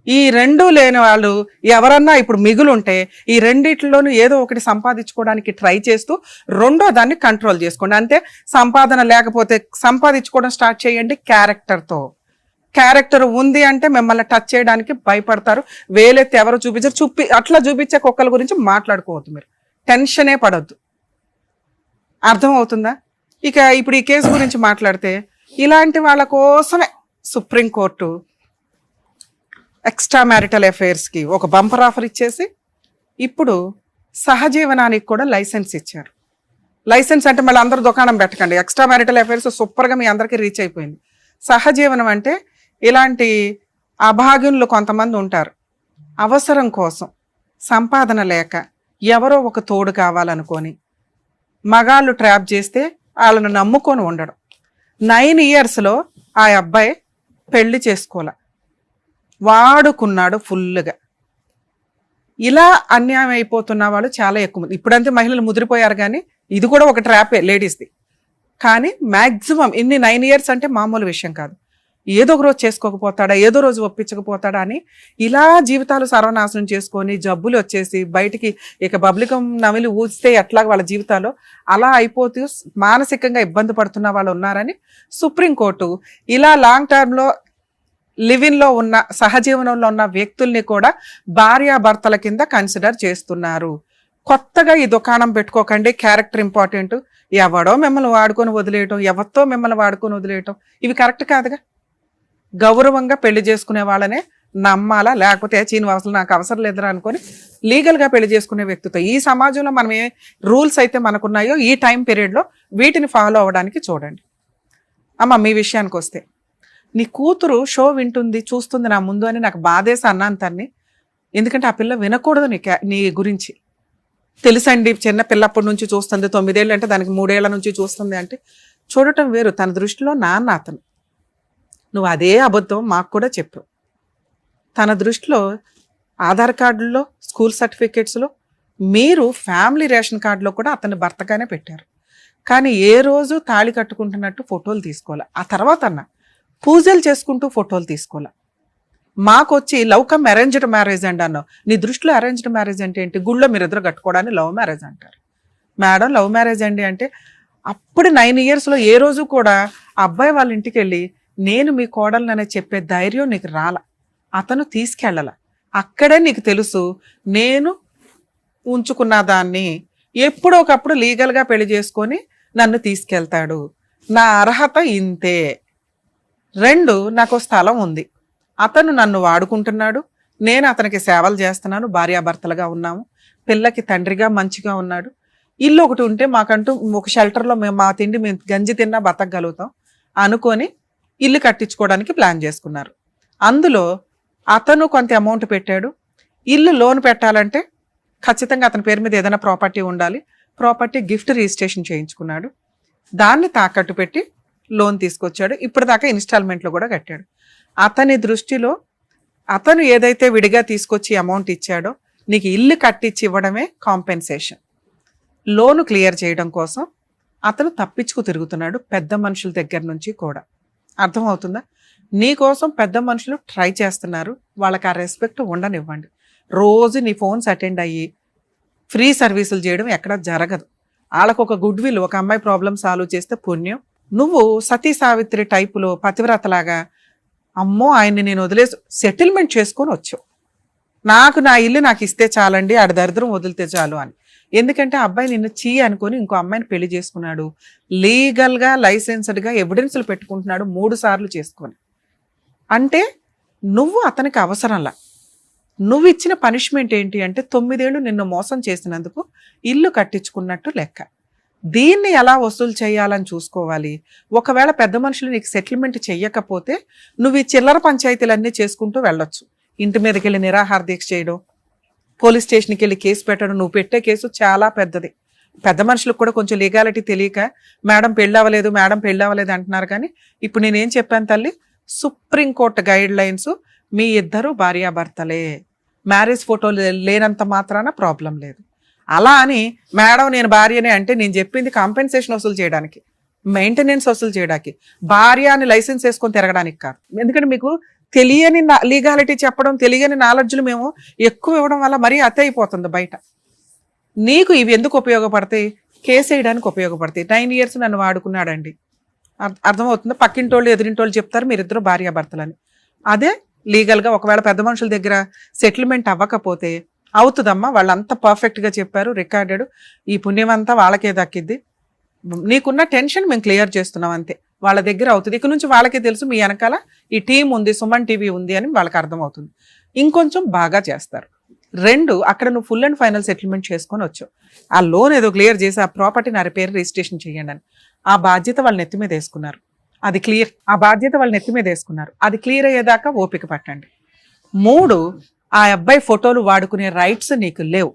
ఈ 2 లేని వాళ్ళు ఎవరన్నా ఇప్పుడు మిగులుంటే ఈ రెండిట్లోనూ ఏదో ఒకటి సంపాదించుకోవడానికి ట్రై చేస్తూ రెండో దాన్ని కంట్రోల్ చేసుకోండి. అంతే. సంపాదన లేకపోతే సంపాదించుకోవడం స్టార్ట్ చేయండి క్యారెక్టర్తో. క్యారెక్టర్ ఉంది అంటే మిమ్మల్ని టచ్ చేయడానికి భయపడతారు. వేలెత్తి ఎవరు చూపించారు, అట్లా చూపించే కుక్కల గురించి మాట్లాడుకోవద్దు. మీరు టెన్షనే పడొద్దు. అర్థమవుతుందా? ఇక ఇప్పుడు ఈ కేసు గురించి మాట్లాడితే ఇలాంటి వాళ్ళ కోసమే సుప్రీంకోర్టు ఎక్స్ట్రా మ్యారిటల్ అఫైర్స్కి ఒక బంపర్ ఆఫర్ ఇచ్చేసి ఇప్పుడు సహజీవనానికి కూడా లైసెన్స్ ఇచ్చారు. లైసెన్స్ అంటే మళ్ళీ అందరూ దుకాణం పెట్టకండి. ఎక్స్ట్రా మ్యారిటల్ అఫైర్స్ సూపర్గా మీ అందరికీ రీచ్ అయిపోయింది. సహజీవనం అంటే ఇలాంటి అభాగ్యులు కొంతమంది ఉంటారు. అవసరం కోసం, సంపాదన లేక, ఎవరో ఒక తోడు కావాలనుకొని మగాళ్ళు ట్రాప్ చేస్తే వాళ్ళను నమ్ముకొని ఉండడం. 9 ఇయర్స్లో ఆ అబ్బాయి పెళ్లి చేసుకోలే, వాడుకున్నాడు ఫుల్గా. ఇలా అన్యాయం అయిపోతున్న వాళ్ళు చాలా ఎక్కువ మంది. ఇప్పుడంతే మహిళలు ముదిరిపోయారు, కానీ ఇది కూడా ఒక ట్రాపే లేడీస్ది. కానీ మ్యాక్సిమం ఇన్ని 9 years అంటే మామూలు విషయం కాదు. ఏదో ఒక రోజు చేసుకోకపోతాడా, ఏదో రోజు ఒప్పించకపోతాడా అని ఇలా జీవితాలు సర్వనాశనం చేసుకొని జబ్బులు వచ్చేసి బయటికి ఇక బబ్లికం నమిలి ఊస్తే ఎట్లా వాళ్ళ జీవితాలు అలా అయిపోతూ మానసికంగా ఇబ్బంది పడుతున్న వాళ్ళు ఉన్నారని సుప్రీంకోర్టు ఇలా లాంగ్ టర్మ్లో లివిన్లో ఉన్న సహజీవనంలో ఉన్న వ్యక్తుల్ని కూడా భార్యాభర్తల కింద కన్సిడర్ చేస్తున్నారు. కొత్తగా ఈ దుకాణం పెట్టుకోకండి, క్యారెక్టర్ ఇంపార్టెంట్. ఎవడో మిమ్మల్ని వాడుకొని వదిలేయటం, ఎవరితో మిమ్మల్ని వాడుకొని వదిలేయటం ఇవి కరెక్ట్ కాదుగా. గౌరవంగా పెళ్లి చేసుకునే వాళ్ళనే నమ్మాలా, లేకపోతే అసలు నాకు అవసరం లేదురా అనుకొని లీగల్గా పెళ్లి చేసుకునే వ్యక్తితో ఈ సమాజంలో మనం ఏ రూల్స్ అయితే మనకున్నాయో ఈ టైం పీరియడ్లో వీటిని ఫాలో అవ్వడానికి చూడండి. అమ్మ మీ విషయానికి వస్తే, నీ కూతురు షో వింటుంది చూస్తుంది నా ముందు అని నాకు బాధేసి అన్నాను తన్ని. ఎందుకంటే ఆ పిల్ల వినకూడదు నీ గురించి. తెలుసండి, చిన్న పిల్లప్పటి నుంచి చూస్తుంది, 9 ఏళ్ళు అంటే దానికి 3 ఏళ్ల నుంచి చూస్తుంది అంటే చూడటం వేరు. తన దృష్టిలో నాన్న అతను. నువ్వు అదే అబద్ధం మాకు కూడా చెప్పు. తన దృష్టిలో ఆధార్ కార్డుల్లో, స్కూల్ సర్టిఫికేట్స్లో, మీరు ఫ్యామిలీ రేషన్ కార్డులో కూడా అతన్ని భర్తగానే పెట్టారు. కానీ ఏ రోజు తాళి కట్టుకుంటున్నట్టు ఫోటోలు తీసుకోవాలి. ఆ తర్వాత అన్న పూజలు చేసుకుంటూ ఫోటోలు తీసుకోవాలి. మాకు వచ్చి లవ్ కమ్ అరేంజ్డ్ మ్యారేజ్ అండి అన్నావు. నీ దృష్టిలో అరేంజ్డ్ మ్యారేజ్ అంటే ఏంటి? గుళ్ళో మీరిద్దరు కట్టుకోవడాన్ని లవ్ మ్యారేజ్ అంటారు. మేడం లవ్ మ్యారేజ్ అండి అంటే అప్పుడు 9 yearsలో ఏ రోజు కూడా ఆ అబ్బాయి వాళ్ళ ఇంటికి వెళ్ళి నేను మీ కోడలననే చెప్పే ధైర్యం నీకు రాల. అతను తీసుకెళ్ళాల. అక్కడే నీకు తెలుసు నేను ఉంచుకున్న దాన్ని ఎప్పుడో ఒకప్పుడు లీగల్గా పెళ్లి చేసుకొని నన్ను తీసుకెళ్తాడు, నా అర్హత ఇంతే. 2, నాకు స్థలం ఉంది, అతను నన్ను వాడుకుంటున్నాడు, నేను అతనికి సేవలు చేస్తున్నాను, భార్యాభర్తలుగా ఉన్నాము, పిల్లకి తండ్రిగా మంచిగా ఉన్నాడు, ఇల్లు ఒకటి ఉంటే మాకంటూ ఒక షెల్టర్లో మేము మా తిండి మేము గంజి తిన్నా బతకగలుగుతాం అనుకొని ఇల్లు కట్టించుకోవడానికి ప్లాన్ చేసుకున్నారు. అందులో అతను కొంత అమౌంట్ పెట్టాడు. ఇల్లు లోన్ పెట్టాలంటే ఖచ్చితంగా అతని పేరు మీద ఏదైనా ప్రాపర్టీ ఉండాలి. ప్రాపర్టీ గిఫ్ట్ రిజిస్ట్రేషన్ చేయించుకున్నాడు. దాన్ని తాకట్టు పెట్టి లోన్ తీసుకొచ్చాడు. ఇప్పుడు దాకా ఇన్స్టాల్మెంట్లో కూడా కట్టాడు. అతని దృష్టిలో అతను ఏదైతే విడిగా తీసుకొచ్చి అమౌంట్ ఇచ్చాడో నీకు ఇల్లు కట్టించి ఇవ్వడమే కాంపెన్సేషన్. లోను క్లియర్ చేయడం కోసం అతను తప్పించుకు తిరుగుతున్నాడు పెద్ద మనుషుల దగ్గర నుంచి కూడా. అర్థమవుతుందా? నీకోసం పెద్ద మనుషులు ట్రై చేస్తున్నారు. వాళ్ళకి ఆ రెస్పెక్ట్ ఉండనివ్వండి. రోజు నీ ఫోన్స్ అటెండ్ అయ్యి ఫ్రీ సర్వీసులు చేయడం ఎక్కడ జరగదు. వాళ్ళకు ఒక గుడ్ విల్, ఒక అమ్మాయి ప్రాబ్లం సాల్వ్ చేస్తే పుణ్యం. నువ్వు సతీ సావిత్రి టైపులో పతివ్రతలాగా అమ్మో ఆయన్ని నేను వదిలేసి సెటిల్మెంట్ చేసుకొని వచ్చావు. నాకు నా ఇల్లు నాకు ఇస్తే చాలండి, ఆడ దరిద్రం వదిలితే చాలు అని. ఎందుకంటే అబ్బాయి నిన్ను అనుకొని ఇంకో అమ్మాయిని పెళ్లి చేసుకున్నాడు. లీగల్గా లైసెన్స్డ్గా ఎవిడెన్స్లు పెట్టుకుంటున్నాడు 3 సార్లు చేసుకొని. అంటే నువ్వు అతనికి అవసరంలా. నువ్వు ఇచ్చిన పనిష్మెంట్ ఏంటి అంటే 9 ఏళ్ళు నిన్ను మోసం చేసినందుకు ఇల్లు కట్టించుకున్నట్టు లెక్క. దీన్ని ఎలా వసూలు చేయాలని చూసుకోవాలి. ఒకవేళ పెద్ద మనుషులు నీకు సెటిల్మెంట్ చెయ్యకపోతే నువ్వు ఈ చిల్లర పంచాయతీలన్నీ చేసుకుంటూ వెళ్ళొచ్చు. ఇంటి మీదకి వెళ్ళి నిరాహార దీక్ష చేయడం, పోలీస్ స్టేషన్కి వెళ్ళి కేసు పెట్టడం. నువ్వు పెట్టే కేసు చాలా పెద్దది. పెద్ద మనుషులకు కూడా కొంచెం లీగాలిటీ తెలియక మేడం పెళ్ళవలేదు అంటున్నారు. కానీ ఇప్పుడు నేనేం చెప్పాను తల్లి, సుప్రీంకోర్టు గైడ్ లైన్స్, మీ ఇద్దరు భార్యాభర్తలే, మ్యారేజ్ ఫోటోలు లేనంత మాత్రాన ప్రాబ్లం లేదు. అలా అని మేడం నేను భార్యనే అంటే నేను చెప్పింది కాంపెన్సేషన్ వసూలు చేయడానికి, మెయింటెనెన్స్ వసూలు చేయడానికి, భార్య అని లైసెన్స్ వేసుకొని తిరగడానికి కాదు. ఎందుకంటే మీకు తెలియని లీగాలిటీ చెప్పడం, తెలియని నాలెడ్జ్లు మేము ఎక్కువ ఇవ్వడం వల్ల మరీ అతి అయిపోతుంది బయట. నీకు ఇవి ఎందుకు ఉపయోగపడతాయి? కేసు వేయడానికి ఉపయోగపడతాయి. 9 years నన్ను వాడుకున్నాడండి, అర్థమవుతుందా? పక్కింటోళ్ళు ఎదురింటోళ్ళు చెప్తారు మీరిద్దరు భార్యాభర్తలని. అదే లీగల్గా ఒకవేళ పెద్ద మనుషుల దగ్గర సెటిల్మెంట్ అవ్వకపోతే అవుతుందమ్మా, వాళ్ళంతా పర్ఫెక్ట్గా చెప్పారు, రికార్డెడ్, ఈ పుణ్యం అంతా వాళ్ళకే దక్కిద్ది. నీకున్న టెన్షన్ మేము క్లియర్ చేస్తున్నాం అంతే. వాళ్ళ దగ్గర అవుతుంది. ఇక నుంచి వాళ్ళకే తెలుసు మీ వెనకాల ఈ టీం ఉంది, సుమన్ టీవీ ఉంది అని వాళ్ళకి అర్థమవుతుంది. ఇంకొంచెం బాగా చేస్తారు. 2, అక్కడ నువ్వు ఫుల్ అండ్ ఫైనల్ సెటిల్మెంట్ చేసుకొని వచ్చావు. ఆ లోన్ ఏదో క్లియర్ చేసి ఆ ప్రాపర్టీ నా పేరు రిజిస్ట్రేషన్ చేయండి అని ఆ బాధ్యత వాళ్ళ నెత్తి మీద వేసుకున్నారు. అది క్లియర్, ఆ బాధ్యత వాళ్ళ నెత్తి మీద వేసుకున్నారు. అది క్లియర్ అయ్యేదాకా ఓపిక పట్టండి. 3, ఆ అబ్బాయి ఫోటోలు వాడుకునే రైట్స్ నీకు లేవు.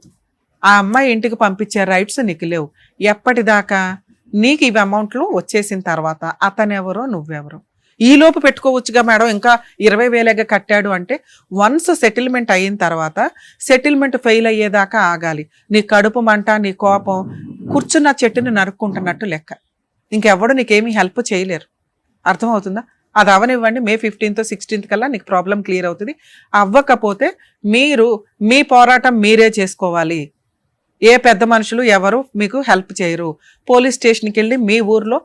ఆ అమ్మాయి ఇంటికి పంపించే రైట్స్ నీకు లేవు. ఎప్పటిదాకా? నీకు ఇవి అమౌంట్లు వచ్చేసిన తర్వాత అతనెవరో నువ్వెవరో ఈ లోపు పెట్టుకోవచ్చుగా మేడం, ఇంకా 20,000 కట్టాడు అంటే వన్స్ సెటిల్మెంట్ అయిన తర్వాత సెటిల్మెంట్ ఫెయిల్ అయ్యేదాకా ఆగాలి. నీ కడుపు మంట, నీ కోపం కూర్చున్న చెట్టుని నరుక్కుంటున్నట్టు లెక్క. ఇంకెవడు నీకేమీ హెల్ప్ చేయలేరు. అర్థమవుతుందా? అది అవనివ్వండి. May 15th 16th కల్లా నీకు ప్రాబ్లం క్లియర్ అవుతుంది. అవ్వకపోతే మీరు మీ పోరాటం మీరే చేసుకోవాలి. ఏ పెద్ద మనుషులు ఎవరు మీకు హెల్ప్ చేయరు. పోలీస్ స్టేషన్కి వెళ్ళి మీ ఊర్లో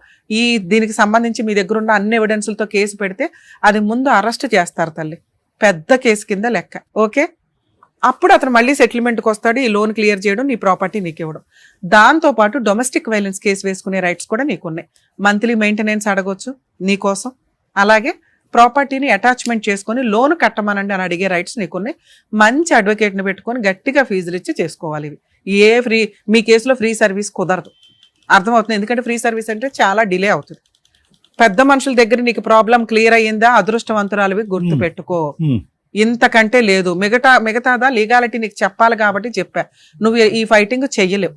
దీనికి సంబంధించి మీ దగ్గర ఉన్న అన్ని ఎవిడెన్స్లతో కేసు పెడితే అది ముందు అరెస్ట్ చేస్తారు తల్లి, పెద్ద కేసు కింద లెక్క. ఓకే, అప్పుడు అతను మళ్ళీ సెటిల్మెంట్కి వస్తాడు. ఈ లోన్ క్లియర్ చేయడం, నీ ప్రాపర్టీ నీకు ఇవ్వడం. దాంతోపాటు డొమెస్టిక్ వైలెన్స్ కేసు వేసుకునే రైట్స్ కూడా నీకున్నాయి. మంత్లీ మెయింటెనెన్స్ అడగొచ్చు నీకోసం. అలాగే ప్రాపర్టీని అటాచ్మెంట్ చేసుకొని లోన్ కట్టమనండి అని అడిగే రైట్స్ నీకున్నాయి. మంచి అడ్వకేట్ని పెట్టుకొని గట్టిగా ఫీజులు ఇచ్చి చేసుకోవాలి. ఇవి మీ కేసులో ఫ్రీ సర్వీస్ కుదరదు. అర్థమవుతుంది? ఎందుకంటే ఫ్రీ సర్వీస్ అంటే చాలా డిలే అవుతుంది. పెద్ద మనుషుల దగ్గర నీకు ప్రాబ్లం క్లియర్ అయ్యిందా, అదృష్టవంతురాలివి, గుర్తు పెట్టుకో. ఇంతకంటే లేదు. మిగతాదా లీగాలిటీ నీకు చెప్పాలి కాబట్టి చెప్పా. నువ్వు ఈ ఫైటింగ్ చెయ్యలేవు.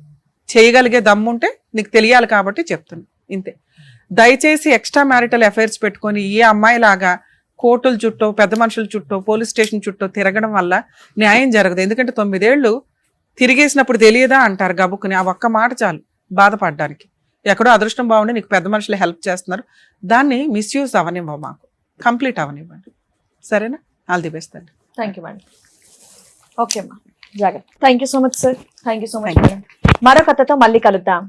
చేయగలిగే దమ్ముంటే నీకు తెలియాలి కాబట్టి చెప్తున్నా, ఇంతే. దయచేసి ఎక్స్ట్రా మ్యారిటల్ అఫైర్స్ పెట్టుకొని ఈ అమ్మాయిలాగా కోర్టుల చుట్టూ, పెద్ద మనుషుల చుట్టూ, పోలీస్ స్టేషన్ చుట్టూ తిరగడం వల్ల న్యాయం జరగదు. ఎందుకంటే 9 ఏళ్ళు తిరిగేసినప్పుడు తెలియదా అంటారు గబుక్కుని. ఆ ఒక్క మాట చాలు బాధపడడానికి. ఎక్కడో అదృష్టం బాగుండి నీకు పెద్ద మనుషులు హెల్ప్ చేస్తున్నారు, దాన్ని మిస్యూజ్ అవనివ్వ, మాకు కంప్లీట్ అవనివ్వండి. సరేనా? ఆల్ ది బెస్ట్ అండి. Thank you madam. ఓకే అమ్మా, జాగ్రత్త. Thank you so much sir. Thank you so much madam. మరో కథతో మళ్ళీ కలుద్దాం.